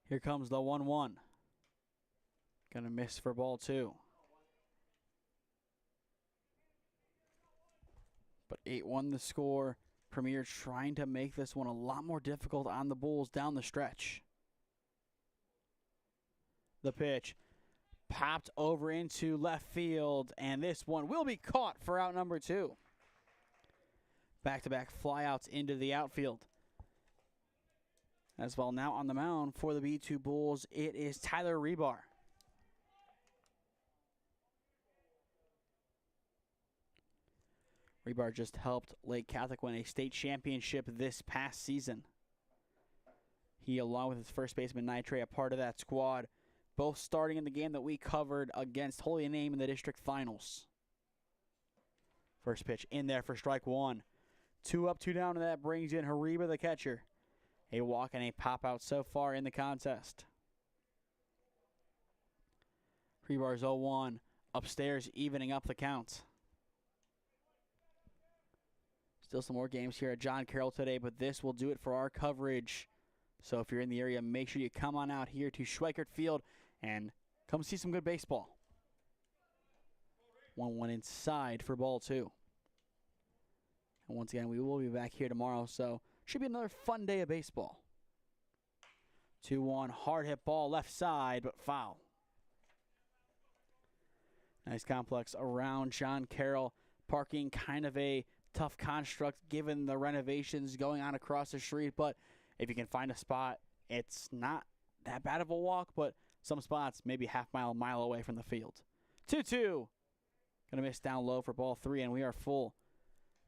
[SPEAKER 1] Here comes the 1-1. Gonna miss for ball 2. But 8-1 the score. Premier trying to make this one a lot more difficult on the Bulls down the stretch. The pitch popped over into left field, and this one will be caught for out number 2. Back-to-back flyouts into the outfield. As well, now on the mound for the B2-Bulls, it is Tyler Rebar. Rebar just helped Lake Catholic win a state championship this past season. He, along with his first baseman Nitre, a part of that squad, both starting in the game that we covered against Holy Name in the district finals. First pitch in there for strike 1. 2 up, 2 down, and that brings in Hariba, the catcher. A walk and a pop out so far in the contest. Rebar's 0-1, upstairs, evening up the count. Still some more games here at John Carroll today, but this will do it for our coverage. So if you're in the area, make sure you come on out here to Schweickert Field and come see some good baseball. 1-1 inside for ball 2. And once again, we will be back here tomorrow, so should be another fun day of baseball. 2-1, hard hit ball left side, but foul. Nice complex around John Carroll. Parking kind of a tough construct given the renovations going on across the street, but if you can find a spot, it's not that bad of a walk, but some spots maybe a mile away from the field. 2-2. Gonna miss down low for ball 3, and we are full.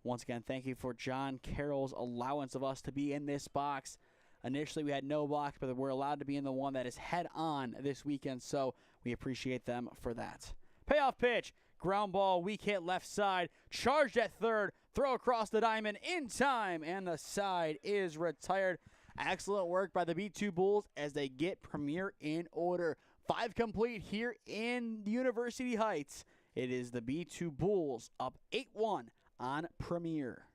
[SPEAKER 1] Once again, thank you for John Carroll's allowance of us to be in this box. Initially, we had no box, but we're allowed to be in the one that is head-on this weekend, so we appreciate them for that. Payoff pitch. Ground ball, weak hit left side. Charged at third. Throw across the diamond in time, and the side is retired. Excellent work by the B2-Bulls as they get Premier in order. 5 complete here in University Heights. It is the B2-Bulls up 8-1 on Premier.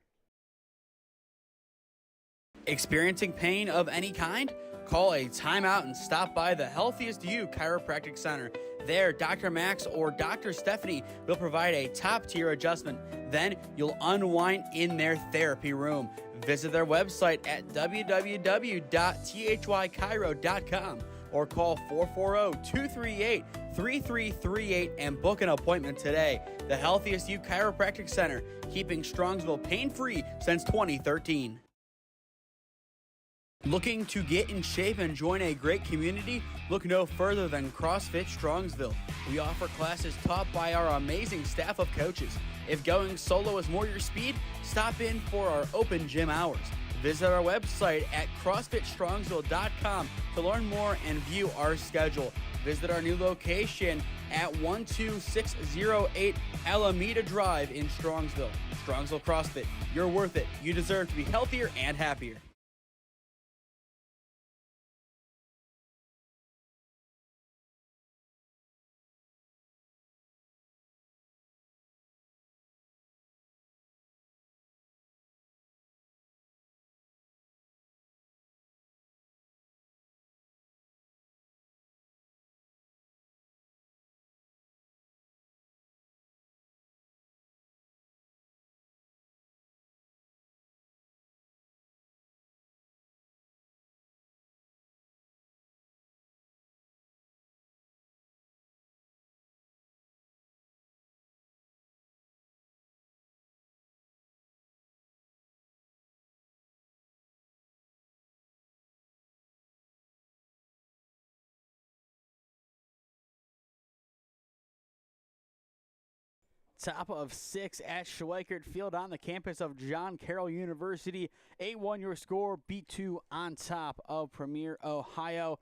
[SPEAKER 1] Experiencing pain of any kind? Call a timeout and stop by the Healthiest You Chiropractic Center. There, Dr. Max or Dr. Stephanie will provide a top-tier adjustment. Then you'll unwind in their therapy room. Visit their website at www.thychiro.com or call 440-238-3338 and book an appointment today. The Healthiest You Chiropractic Center, keeping Strongsville pain-free since 2013. Looking to get in shape and join a great community? Look no further than CrossFit Strongsville. We offer classes taught by our amazing staff of coaches. If going solo is more your speed, stop in for our open gym hours. Visit our website at CrossFitStrongsville.com to learn more and view our schedule. Visit our new location at 12608 Alameda Drive in Strongsville. Strongsville CrossFit, you're worth it. You deserve to be healthier and happier. Top of 6 at Schweickert Field on the campus of John Carroll University. 8-1 your score. B2 on top of Premier, Ohio.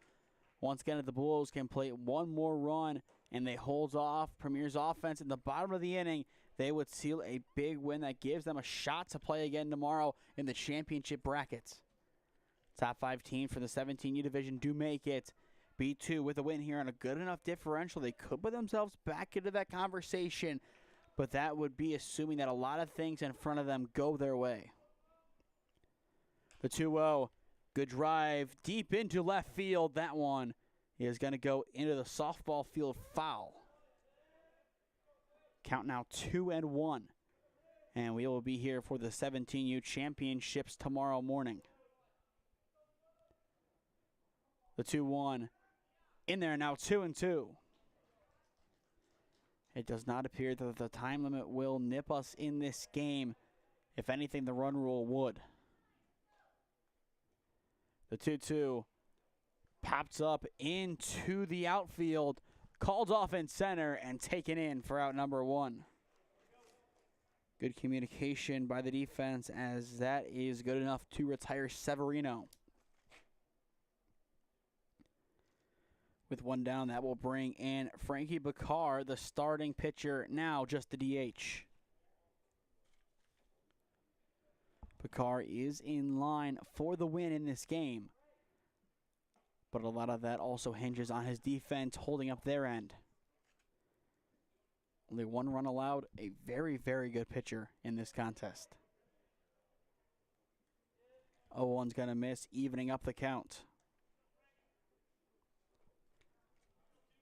[SPEAKER 1] Once again, if the Bulls can play one more run and they hold off Premier's offense in the bottom of the inning, they would seal a big win that gives them a shot to play again tomorrow in the championship brackets. Top 5 teams for the 17U division do make it. B2 with a win here on a good enough differential. They could put themselves back into that conversation, but that would be assuming that a lot of things in front of them go their way. The 2-0, good drive deep into left field. That one is going to go into the softball field foul. Count now 2-1. And we will be here for the 17U championships tomorrow morning. The 2-1 in there now, 2-2. It does not appear that the time limit will nip us in this game. If anything, the run rule would. The 2-2 pops up into the outfield, called off in center, and taken in for out number 1. Good communication by the defense, as that is good enough to retire Severino. With 1 down, that will bring in Frankie Bakar, the starting pitcher, now just the DH. Bakar is in line for the win in this game, but a lot of that also hinges on his defense holding up their end. Only 1 run allowed, a very, very good pitcher in this contest. 0-1's going to miss, evening up the count.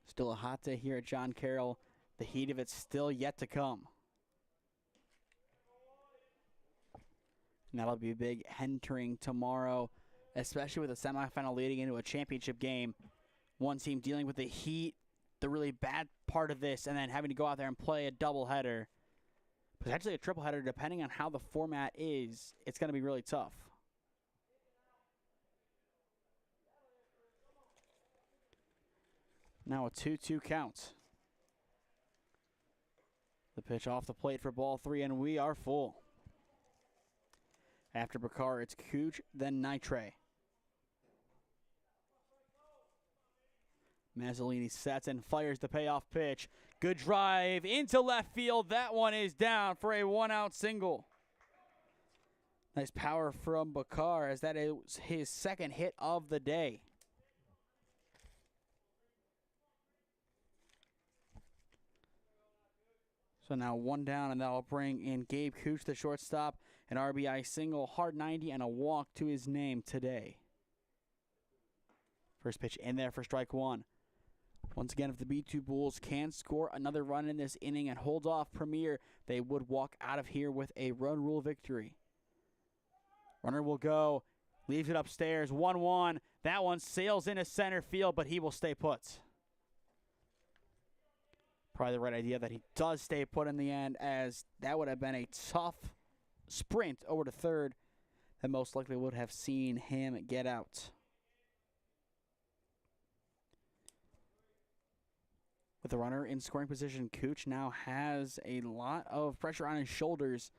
[SPEAKER 1] Still a hot day here at John Carroll. The heat of it's still yet to come. And that'll be big entering tomorrow, especially with a semifinal leading into a championship game. One team dealing with the heat, the really bad part of this, and then having to go out there and play a doubleheader. Potentially a tripleheader, depending on how the format is. It's going to be really tough. Now a 2-2 count. The pitch off the plate for ball 3, and we are full. After Bakar, it's Cooch, then Nitre. Mazzolini sets and fires the payoff pitch. Good drive into left field. That one is down for a 1-out single. Nice power from Bakar, as that is his second hit of the day. So now 1 down, and that'll bring in Gabe Cooch, the shortstop, an RBI single, hard 90, and a walk to his name today. First pitch in there for strike 1. Once again, if the B2-Bulls can score another run in this inning and hold off Premier, they would walk out of here with a run rule victory. Runner will go, leaves it upstairs, 1-1. That one sails into center field, but he will stay put. Probably the right idea that he does stay put in the end, as that would have been a tough sprint over to third that most likely would have seen him get out. With the runner in scoring position, Cooch now has a lot of pressure on his shoulders,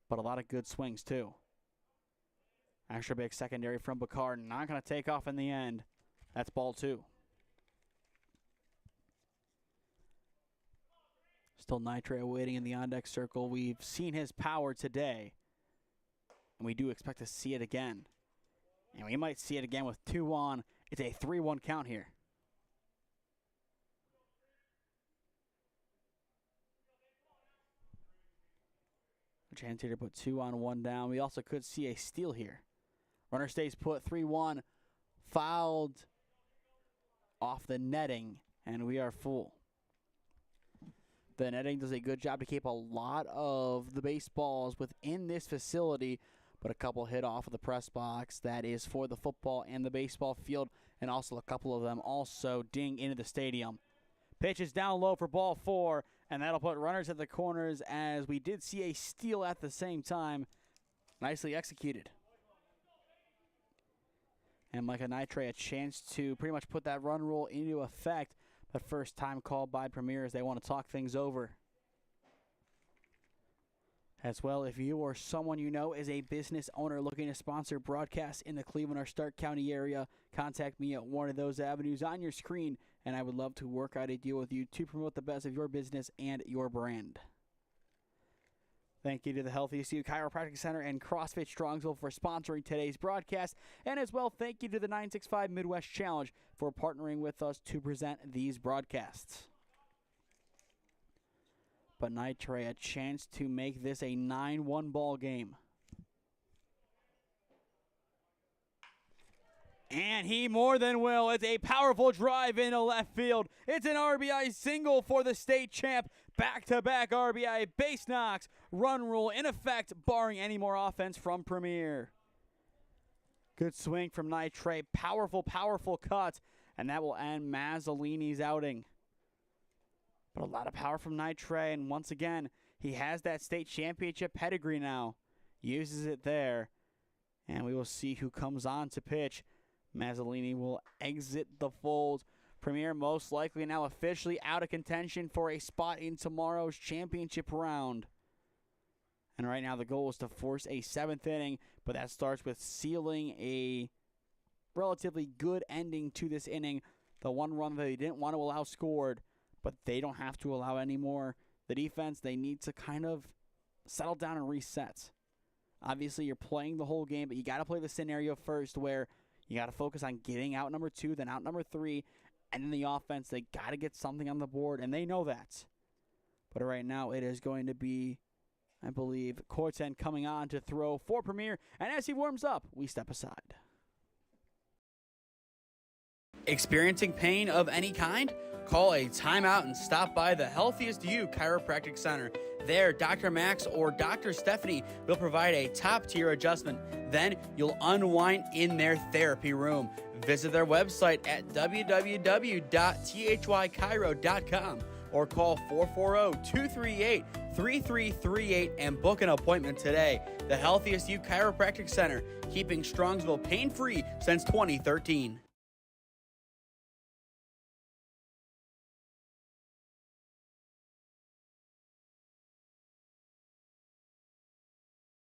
[SPEAKER 1] but a lot of good swings too. Extra big secondary from Bakar, not going to take off in the end. That's ball 2. Still Nitre waiting in the on-deck circle. We've seen his power today, and we do expect to see it again. And we might see it again with 2 on. It's a 3-1 count here. A chance here to put 2 on, 1 down. We also could see a steal here. Runner stays put, 3-1. Fouled off the netting, and we are full. The netting does a good job to keep a lot of the baseballs within this facility, but a couple hit off of the press box. That is for the football and the baseball field, and also a couple of them also ding into the stadium. Pitch is down low for ball 4, and that'll put runners at the corners, as we did see a steal at the same time. Nicely executed. And Micah Nitre, a chance to pretty much put that run rule into effect. But first time called by Premier, as they want to talk things over. As well, if you or someone you know is a business owner looking to sponsor broadcasts in the Cleveland or Stark County area, contact me at one of those avenues on your screen, and I would love to work out a deal with you to promote the best of your business and your brand. Thank you to the Healthiest You Chiropractic Center and CrossFit Strongsville for sponsoring today's broadcast, and as well, thank you to the 965 Midwest Challenge for partnering with us to present these broadcasts. But Nitre a chance to make this a 9-1 ball game. And he more than will. It's a powerful drive into left field. It's an RBI single for the state champ. Back-to-back RBI base knocks. Run rule in effect, barring any more offense from Premier. Good swing from Nitre. Powerful, powerful cut. And that will end Mazzolini's outing. But a lot of power from Nitre, and once again, he has that state championship pedigree now. Uses it there, and we will see who comes on to pitch. Mazzolini will exit the fold. Premier most likely now officially out of contention for a spot in tomorrow's championship round. And right now the goal is to force a 7th inning, but that starts with sealing a relatively good ending to this inning. The one run that they didn't want to allow scored, but they don't have to allow any more. The defense, they need to kind of settle down and reset. Obviously, you're playing the whole game, but you got to play the scenario first where you got to focus on getting out number 2, then out number 3, and then the offense, they got to get something on the board, and they know that. But right now, it is going to be, I believe, Corten coming on to throw for Premier, and as he warms up, we step aside. Experiencing pain of any kind? Call a timeout and stop by the Healthiest You Chiropractic Center. There, Dr. Max or Dr. Stephanie will provide a top-tier adjustment. Then you'll unwind in their therapy room. Visit their website at www.thychiro.com or call 440-238-3338 and book an appointment today. The Healthiest You Chiropractic Center, keeping Strongsville pain-free since 2013.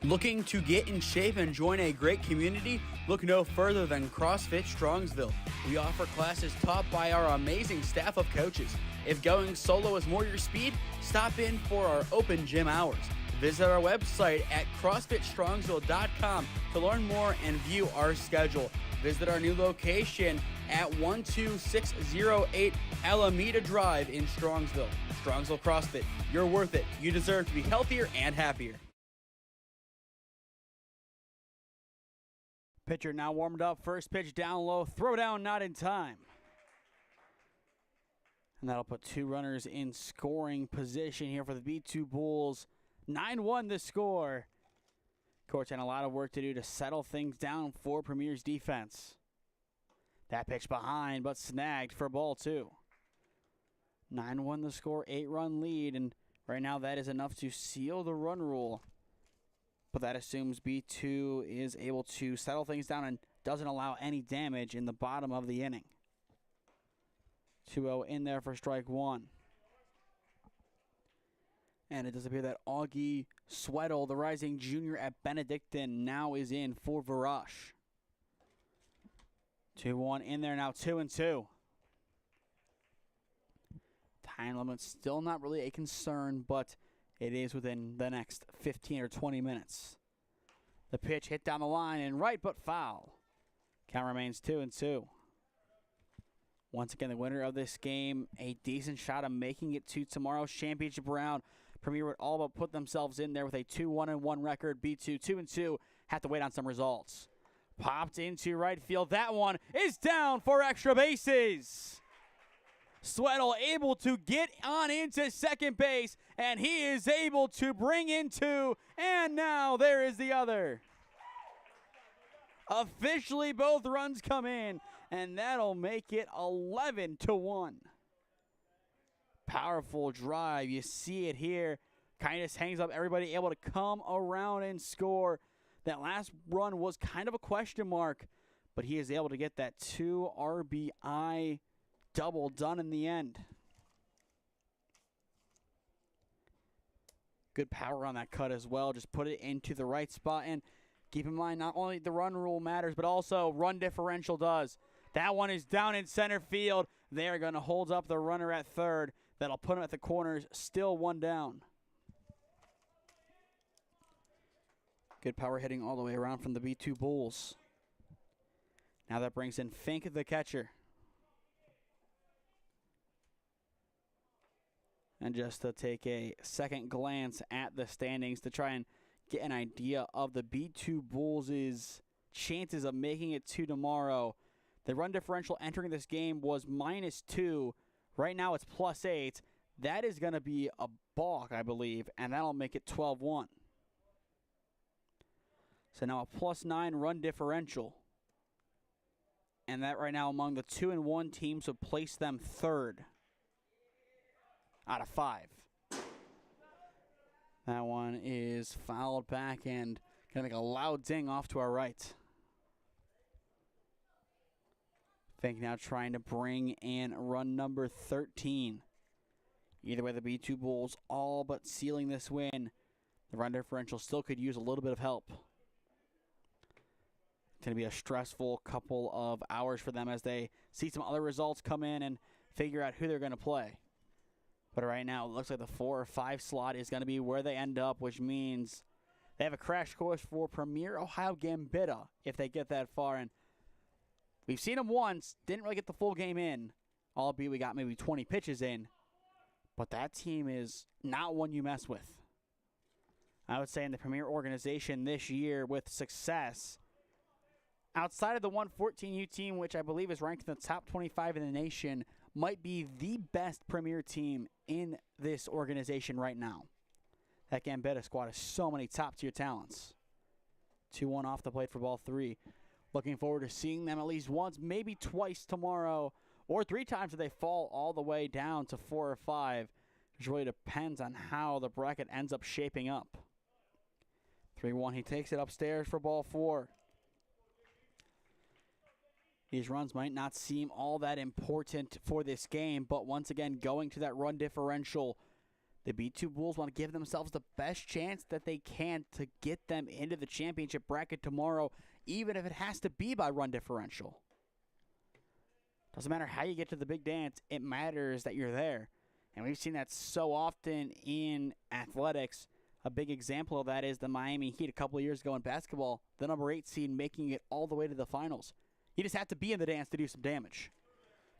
[SPEAKER 1] Looking to get in shape and join a great community? Look no further than CrossFit Strongsville. We offer classes taught by our amazing staff of coaches. If going solo is more your speed, stop in for our open gym hours. Visit our website at CrossFitStrongsville.com to learn more and view our schedule. Visit our new location at 12608 Alameda Drive in Strongsville. Strongsville CrossFit, you're worth it. You deserve to be healthier and happier. Pitcher now warmed up. First pitch down low. Throw down not in time. And that'll put 2 runners in scoring position here for the B2-Bulls. 9-1 the score. Coach had a lot of work to do to settle things down for Premier's defense. That pitch behind, but snagged for ball 2. 9-1 the score, 8-run lead. And right now that is enough to seal the run rule. But that assumes B2 is able to settle things down and doesn't allow any damage in the bottom of the inning. 2-0 in there for strike 1. And it does appear that Augie Sweddle, the rising junior at Benedictine, now is in for Varash. 2-1 in there now, 2-2. Time limit still not really a concern, but it is within the next 15 or 20 minutes. The pitch hit down the line and right, but foul. Count remains 2-2. Once again, the winner of this game, a decent shot of making it to tomorrow's championship round. Premier would all but put themselves in there with a 2-1-1 record. B2 2-2 have to wait on some results. Popped into right field. That one is down for extra bases. Sweddle able to get on into second base, and he is able to bring in 2, and now there is the other. Officially, both runs come in, and that'll make it 11-1. Powerful drive. You see it here. Kind of hangs up everybody, able to come around and score. That last run was kind of a question mark, but he is able to get that 2 RBI double done in the end. Good power on that cut as well. Just put it into the right spot. And keep in mind, not only the run rule matters, but also run differential does. That one is down in center field. They're going to hold up the runner at third. That'll put him at the corners. Still one down. Good power hitting all the way around from the B2-Bulls. Now that brings in Fink, the catcher. And just to take a second glance at the standings to try and get an idea of the B2-Bulls' chances of making it to tomorrow. The run differential entering this game was -2. Right now it's +8. That is going to be a balk, I believe, and that'll make it 12-1. So now a +9 run differential. And that right now among the 2-1 teams would place them third out of 5. That one is fouled back and going to make a loud ding off to our right. Fink now trying to bring in run number 13. Either way, the B2-Bulls all but sealing this win. The run differential still could use a little bit of help. It's going to be a stressful couple of hours for them as they see some other results come in and figure out who they're going to play. But right now, it looks like the 4 or 5 slot is going to be where they end up, which means they have a crash course for Premier Ohio Gambetta if they get that far. And we've seen them once, didn't really get the full game in, albeit we got maybe 20 pitches in. But that team is not one you mess with. I would say in the Premier organization this year with success, outside of the 114U team, which I believe is ranked in the top 25 in the nation, might be the best Premier team in this organization right now. That Gambetta squad has so many top-tier talents. 2-1 off the plate for ball 3. Looking forward to seeing them at least once, maybe twice tomorrow, or 3 times if they fall all the way down to 4 or 5. It really depends on how the bracket ends up shaping up. 3-1, he takes it upstairs for ball 4. These runs might not seem all that important for this game, but once again, going to that run differential, the B2-Bulls want to give themselves the best chance that they can to get them into the championship bracket tomorrow, even if it has to be by run differential. Doesn't matter how you get to the big dance, it matters that you're there. And we've seen that so often in athletics. A big example of that is the Miami Heat a couple of years ago in basketball, the number 8 seed making it all the way to the finals. You just have to be in the dance to do some damage.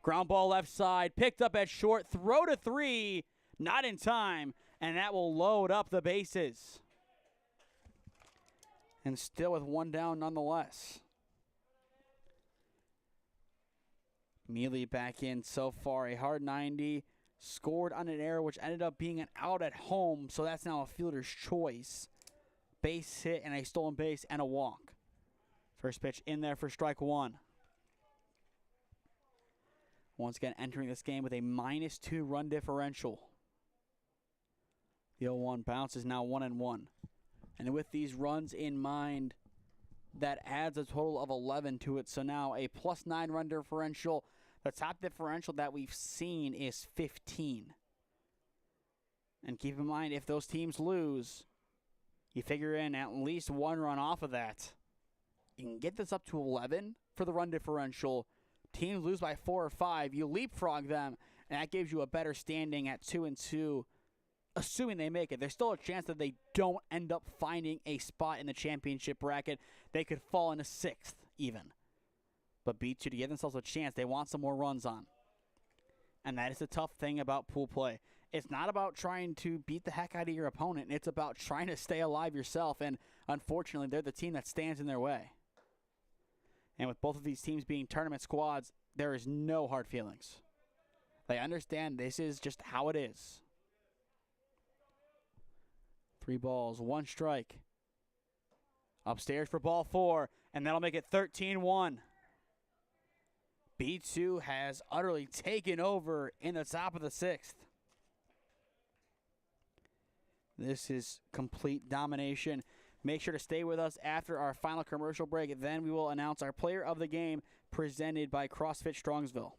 [SPEAKER 1] Ground ball left side, picked up at short, throw to 3, not in time, and that will load up the bases. And still with 1 down nonetheless. Mealy back in so far, a hard 90, scored on an error which ended up being an out at home, so that's now a fielder's choice. Base hit and a stolen base and a walk. First pitch in there for strike 1. Once again, entering this game with a -2 run differential. The 0-1 bounce is now 1-1. And with these runs in mind, that adds a total of 11 to it. So now a +9 run differential. The top differential that we've seen is 15. And keep in mind, if those teams lose, you figure in at least 1 run off of that. You can get this up to 11 for the run differential. Teams lose by 4 or 5. You leapfrog them, and that gives you a better standing at 2-2, assuming they make it. There's still a chance that they don't end up finding a spot in the championship bracket. They could fall into 6th even. But B2, to give themselves a chance, they want some more runs on. And that is the tough thing about pool play. It's not about trying to beat the heck out of your opponent. It's about trying to stay alive yourself, and unfortunately, they're the team that stands in their way. And with both of these teams being tournament squads, there is no hard feelings. They understand this is just how it is. 3 balls, 1 strike. Upstairs for ball 4, and that'll make it 13-1. B2 has utterly taken over in the top of the 6th. This is complete domination. Make sure to stay with us after our final commercial break. Then we will announce our player of the game presented by CrossFit Strongsville.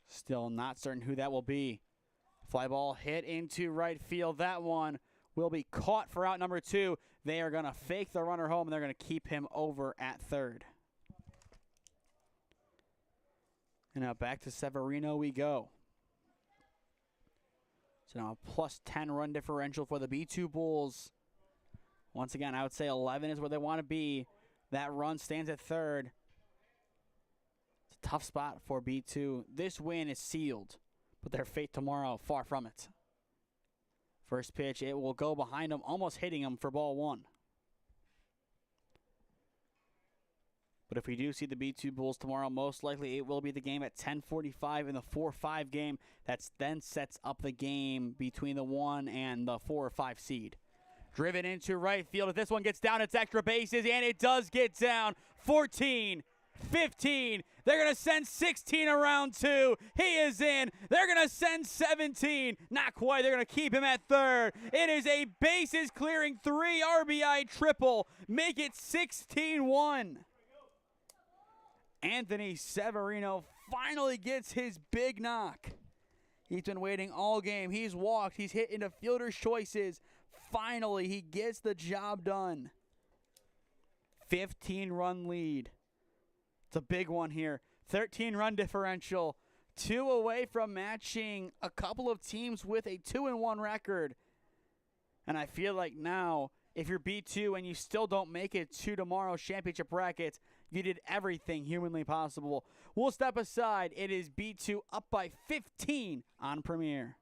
[SPEAKER 1] Still not certain who that will be. Fly ball hit into right field. That one will be caught for out number 2. They are going to fake the runner home, and they're going to keep him over at third. And now back to Severino we go. So now a plus 10 run differential for the B2-Bulls. Once again, I would say 11 is where they want to be. That run stands at third. It's a tough spot for B2. This win is sealed, but their fate tomorrow, far from it. First pitch, it will go behind him, almost hitting him for ball 1. But if we do see the B2-Bulls tomorrow, most likely it will be the game at 10:45 in the 4-5 game. That then sets up the game between the 1 and the 4 or 5 seed. Driven into right field. If this one gets down, it's extra bases, and it does get down. 14, 15. They're going to send 16 around 2. He is in. They're going to send 17. Not quite. They're going to keep him at third. It is a bases clearing 3 RBI triple. Make it 16-1. Anthony Severino finally gets his big knock. He's been waiting all game. He's walked. He's hit into fielder's choices. Finally, he gets the job done. 15-run lead. It's a big one here. 13-run differential. 2 away from matching a couple of teams with a 2-1 record. And I feel like now, if you're B2 and you still don't make it to tomorrow's championship bracket, you did everything humanly possible. We'll step aside. It is B2 up by 15 on Premier.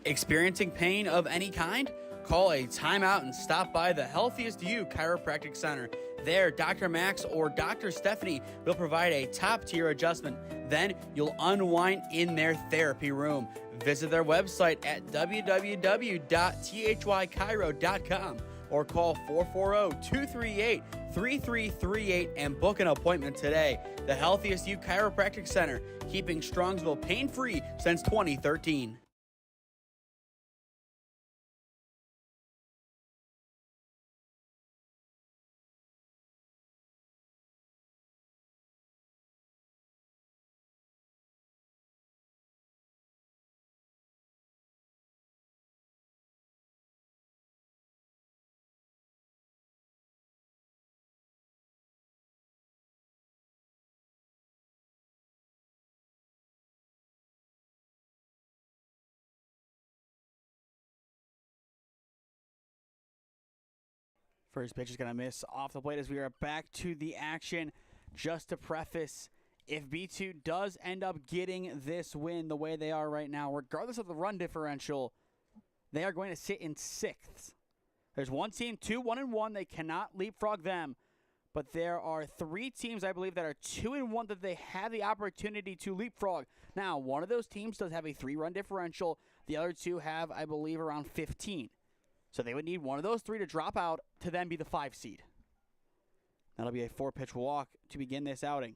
[SPEAKER 1] Experiencing pain of any kind? Call a timeout and stop by the Healthiest You Chiropractic Center. There, Dr. Max or Dr. Stephanie will provide a top-tier adjustment. Then you'll unwind in their therapy room. Visit their website at www.thychiro.com or call 440-238-3338 and book an appointment today. The Healthiest You Chiropractic Center, keeping Strongsville pain-free since 2013. First pitch is going to miss off the plate as we are back to the action. Just to preface, if B2 does end up getting this win the way they are right now, regardless of the run differential, they are going to sit in 6th. There's one team, 2-1-1. They cannot leapfrog them. But there are 3 teams, I believe, that are 2-1 that they have the opportunity to leapfrog. Now, one of those teams does have a 3-run differential. The other 2 have, I believe, around 15. So they would need one of those 3 to drop out to then be the 5 seed. That'll be a 4-pitch walk to begin this outing.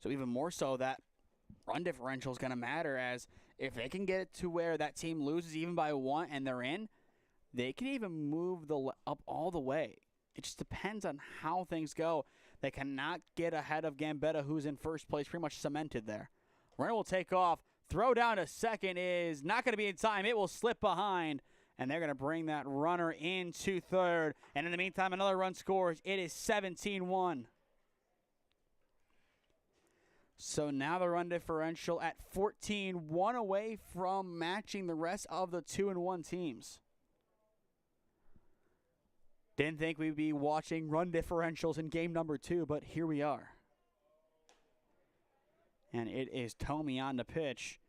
[SPEAKER 1] So even more so, that run differential is going to matter, as if they can get it to where that team loses even by 1 and they're in, they can even move up all the way. It just depends on how things go. They cannot get ahead of Gambetta, who's in first place, pretty much cemented there. Runner will take off. Throw down to second is not going to be in time. It will slip behind. And they're going to bring that runner into third. And in the meantime, another run scores. It is 17-1. So now the run differential at 14, 1 away from matching the rest of the 2-1 teams. Didn't think we'd be watching run differentials in game number 2, but here we are. And it is Tomey on the pitch.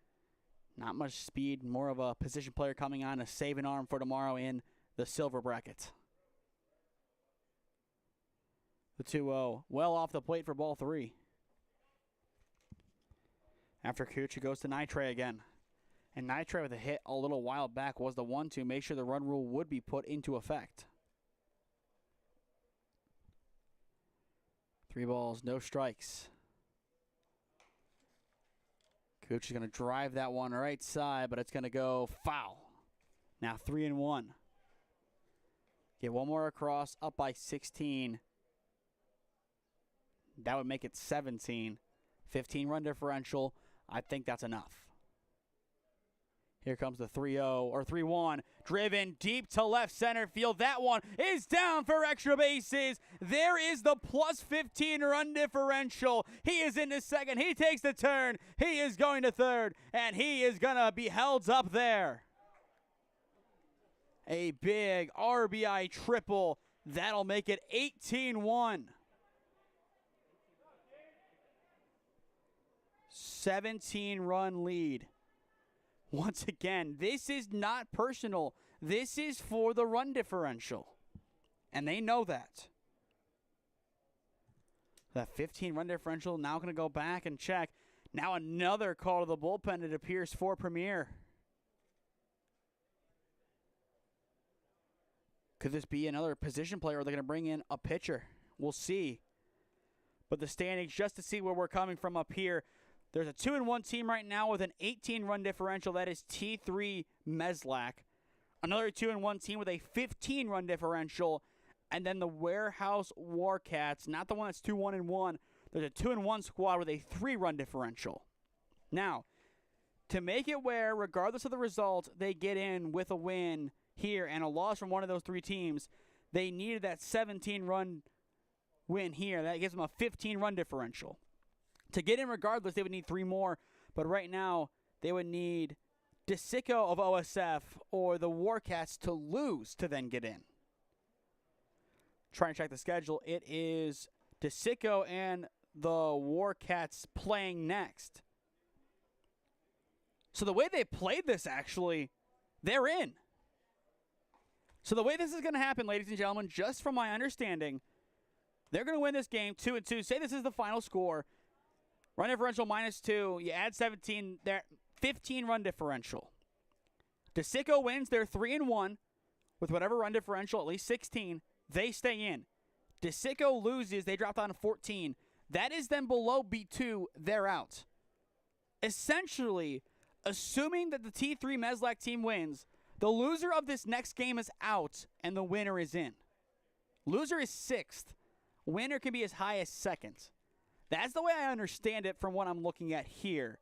[SPEAKER 1] Not much speed, more of a position player coming on to save an arm for tomorrow in the silver bracket. The 2-0, well off the plate for ball 3. After Kucha goes to Nitre again. And Nitre with a hit a little while back was the one to make sure the run rule would be put into effect. 3 balls, no strikes. Cooch is going to drive that one right side, but it's going to go foul. Now 3-1. Get one more across, up by 16. That would make it 17. 15 run differential. I think that's enough. Here comes the 3-0 or 3-1. Driven deep to left center field. That one is down for extra bases. There is the plus 15 run differential. He is into second. He takes the turn. He is going to third. And he is going to be held up there. A big RBI triple. That'll make it 18-1. 17-run lead. Once again, this is not personal. This is for the run differential. And they know that. That 15-run differential now going to go back and check. Now another call to the bullpen, it appears, for Premier. Could this be another position player, or are they going to bring in a pitcher? We'll see. But the standings, just to see where we're coming from up here, there's a 2-1 team right now with an 18-run differential. That is T3 Meslack. Another 2-1 team with a 15-run differential. And then the Warehouse Warcats, not the one that's 2-1-1. There's a 2-1 squad with a 3-run differential. Now, to make it where, regardless of the result, they get in with a win here and a loss from one of those three teams, they needed that 17-run win here. That gives them a 15-run differential. To get in regardless, they would need 3 more. But right now, they would need DeSico of OSF or the Warcats to lose to then get in. Trying to check the schedule. It is DeSico and the Warcats playing next. So the way they played this, actually, they're in. So the way this is going to happen, ladies and gentlemen, just from my understanding, they're going to win this game 2-2. Say this is the final score. Run differential -2. You add 17. There, 15 run differential. DeSico wins. They're 3-1 with whatever run differential, at least 16. They stay in. DeSico loses. They drop down to 14. That is then below B2. They're out. Essentially, assuming that the T3 Meslack team wins, the loser of this next game is out and the winner is in. Loser is 6th. Winner can be as high as 2nd. That's the way I understand it from what I'm looking at here.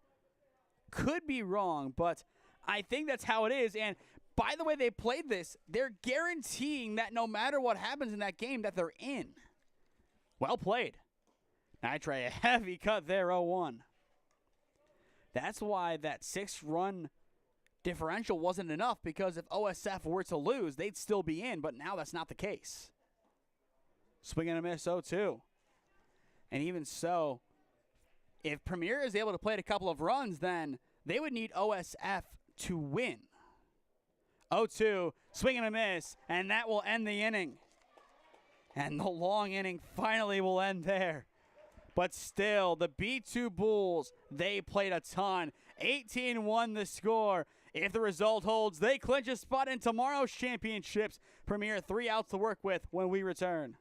[SPEAKER 1] Could be wrong, but I think that's how it is. And by the way they played this, they're guaranteeing that no matter what happens in that game, that they're in. Well played. I try a heavy cut there, 0-1. That's why that 6-run differential wasn't enough, because if OSF were to lose, they'd still be in, but now that's not the case. Swing and a miss, 0-2. And even so, if Premier is able to play a couple of runs, then they would need OSF to win. 0-2, swing and a miss, and that will end the inning. And the long inning finally will end there. But still, the B2-Bulls, they played a ton. 18-1 the score. If the result holds, they clinch a spot in tomorrow's championships. Premier 3 outs to work with when we return.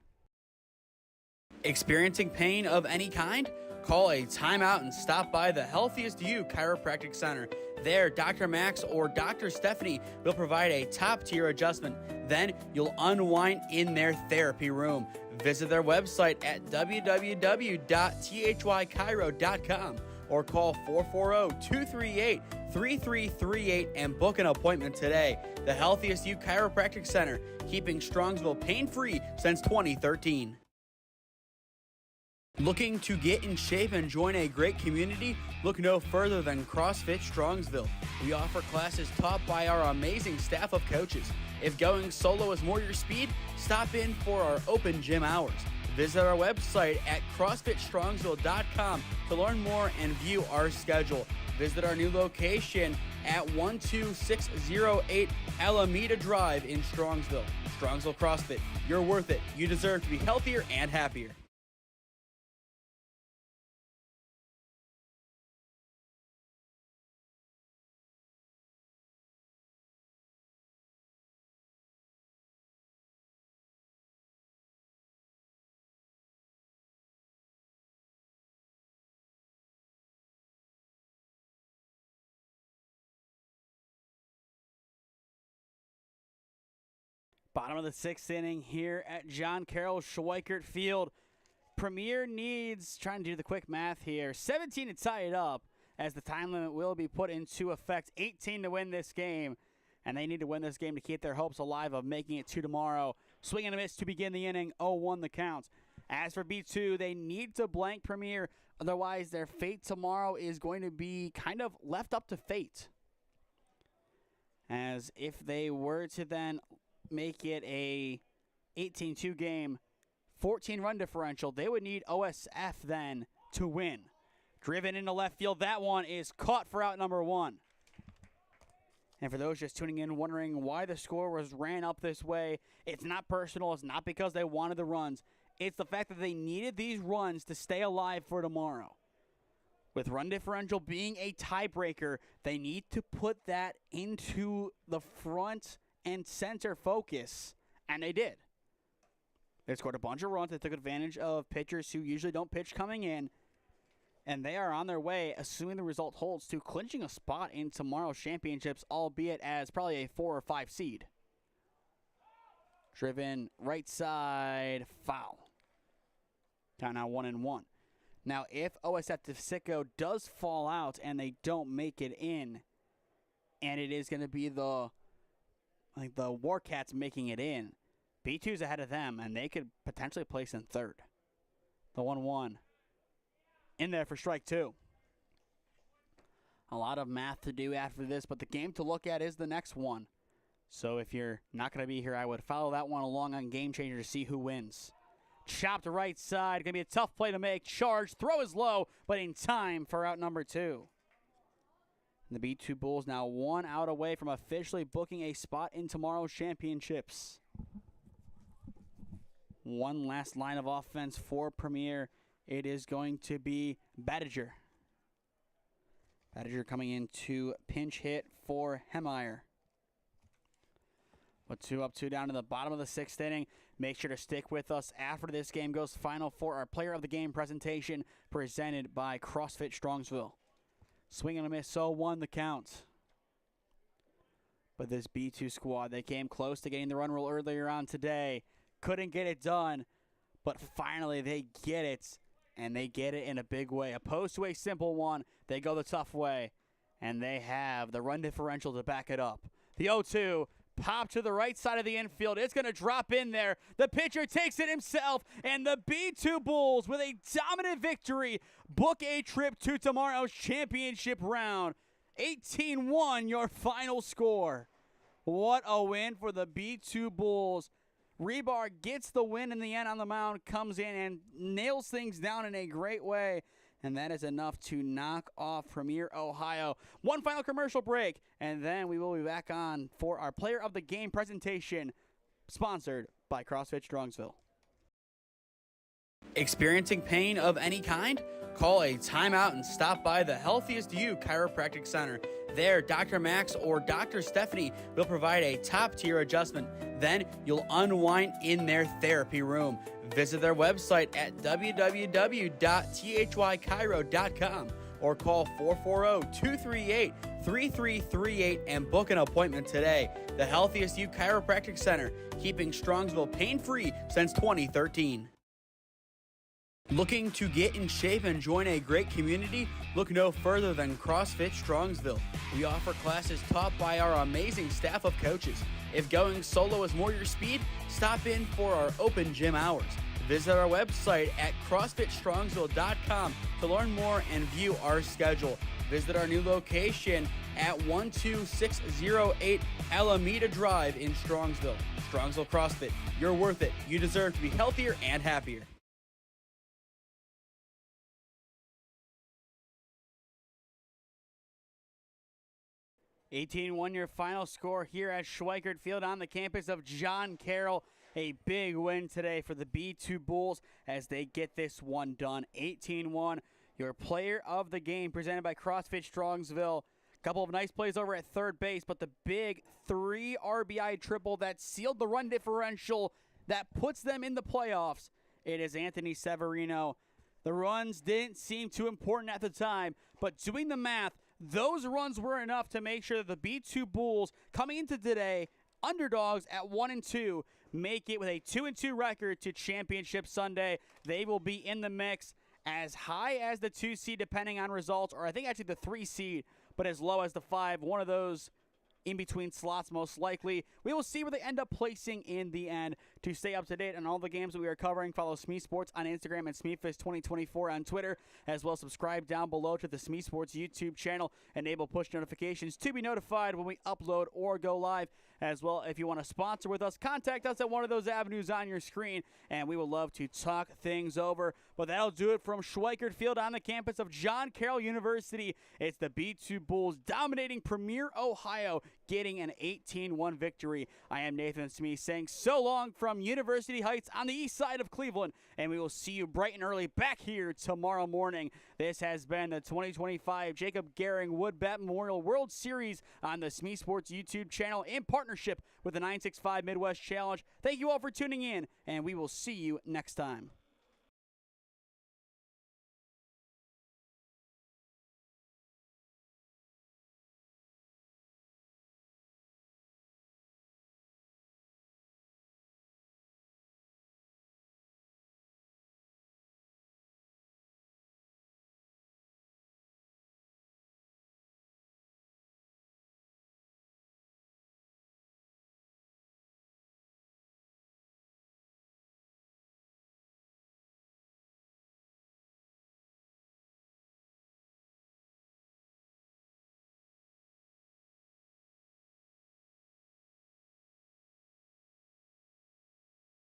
[SPEAKER 1] Experiencing pain of any kind? Call a timeout and stop by the Healthiest You Chiropractic Center. There, Dr. Max or Dr. Stephanie will provide a top-tier adjustment. Then you'll unwind in their therapy room. Visit their website at www.thychiro.com or call 440-238-3338 and book an appointment today. The Healthiest You Chiropractic Center, keeping Strongsville pain-free since 2013. Looking to get in shape and join a great community? Look no further than CrossFit Strongsville. We offer classes taught by our amazing staff of coaches. If going solo is more your speed, stop in for our open gym hours. Visit our website at CrossFitStrongsville.com to learn more and view our schedule. Visit our new location at 12608 Alameda Drive in Strongsville. Strongsville CrossFit, you're worth it. You deserve to be healthier and happier. Bottom of the 6th inning here at John Carroll Schweickert Field. Premier needs, trying to do the quick math here, 17 to tie it up. as the time limit will be put into effect. 18 to win this game, and they need to win this game to keep their hopes alive of making it to tomorrow. Swing and a miss to begin the inning, 0-1 the count. As for B2, they need to blank Premier, otherwise their fate tomorrow is going to be kind of left up to fate. As if they were to then make it a 18-2 game, 14-run differential, they would need OSF then to win. Driven into left field, that one is caught for out number 1. And for those just tuning in wondering why the score was ran up this way, it's not personal, it's not because they wanted the runs. It's the fact that they needed these runs to stay alive for tomorrow. With run differential being a tiebreaker, they need to put that into the front and center focus, and they did. They scored a bunch of runs. They took advantage of pitchers who usually don't pitch coming in, and they are on their way, assuming the result holds, to clinching a spot in tomorrow's championships, albeit as probably a 4 or 5 seed. Driven right side, foul. Count now 1-1. Now, if OSF DeSico does fall out and they don't make it in, and it is going to be the Warcats making it in, B2's ahead of them, and they could potentially place in third. The 1-1 in there for strike 2. A lot of math to do after this, but the game to look at is the next one. So if you're not going to be here, I would follow that one along on Game Changer to see who wins. Chopped right side. Going to be a tough play to make. Charge. Throw is low, but in time for out number 2. And the B2-Bulls now 1 out away from officially booking a spot in tomorrow's championships. One last line of offense for Premier. It is going to be Badiger. Badiger coming in to pinch hit for Hemeyer. With 2 up, 2 down to the bottom of the 6th inning. Make sure to stick with us after this game goes final for our Player of the Game presentation presented by CrossFit Strongsville. Swing and a miss, 0-1 the count. But this B2 squad, they came close to getting the run rule earlier on today. Couldn't get it done, but finally they get it, and they get it in a big way. Opposed to a simple one, they go the tough way, and they have the run differential to back it up. The 0-2. Pop to the right side of the infield. It's going to drop in there. The pitcher takes it himself, and the B2-Bulls, with a dominant victory, book a trip to tomorrow's championship round. 18-1, your final score. What a win for the B2-Bulls. Rebar gets the win in the end on the mound, comes in and nails things down in a great way. And that is enough to knock off Premier Ohio. One final commercial break, and then we will be back on for our Player of the Game presentation, sponsored by CrossFit Strongsville. Experiencing pain of any kind? Call a timeout and stop by the Healthiest You Chiropractic Center. There, Dr. Max or Dr. Stephanie will provide a top-tier adjustment. Then you'll unwind in their therapy room. Visit their website at www.thychiro.com or call 440-238-3338 and book an appointment today. The Healthiest You Chiropractic Center, keeping Strongsville pain-free since 2013. Looking to get in shape and join a great community? Look no further than CrossFit Strongsville. We offer classes taught by our amazing staff of coaches. If going solo is more your speed, stop in for our open gym hours. Visit our website at CrossFitStrongsville.com to learn more and view our schedule. Visit our new location at 12608 Alameda Drive in Strongsville. Strongsville CrossFit, you're worth it. You deserve to be healthier and happier. 18-1 your final score here at Schweickert Field on the campus of John Carroll. A big win today for the B2-Bulls as they get this one done. 18-1, your Player of the Game presented by CrossFit Strongsville. Couple of nice plays over at third base, but the big 3 RBI triple that sealed the run differential that puts them in the playoffs. It is Anthony Severino. The runs didn't seem too important at the time, but doing the math, those runs were enough to make sure that the B2-Bulls coming into today, underdogs at 1-2, make it with a 2-2 record to Championship Sunday. They will be in the mix as high as the 2 seed depending on results, or I think actually the 3 seed, but as low as the 5. One of those in between slots most likely. We will see where they end up placing in the end. To stay up to date on all the games that we are covering, follow SmeeSports on Instagram and SmeeFist2024 on Twitter. As well, subscribe down below to the SmeeSports YouTube channel. Enable push notifications to be notified when we upload or go live. As well, if you want to sponsor with us, contact us at one of those avenues on your screen, and we would love to talk things over. But that'll do it from Schweickert Field on the campus of John Carroll University. It's the B2-Bulls dominating Premier Ohio, getting an 18-1 victory. I am Nathan Smee saying so long from University Heights on the east side of Cleveland, and we will see you bright and early back here tomorrow morning. This has been the 2025 Jakob Gehring Wood Bat Memorial World Series on the SmeeSports YouTube channel in partnership with the 965 Midwest Challenge. Thank you all for tuning in, and we will see you next time.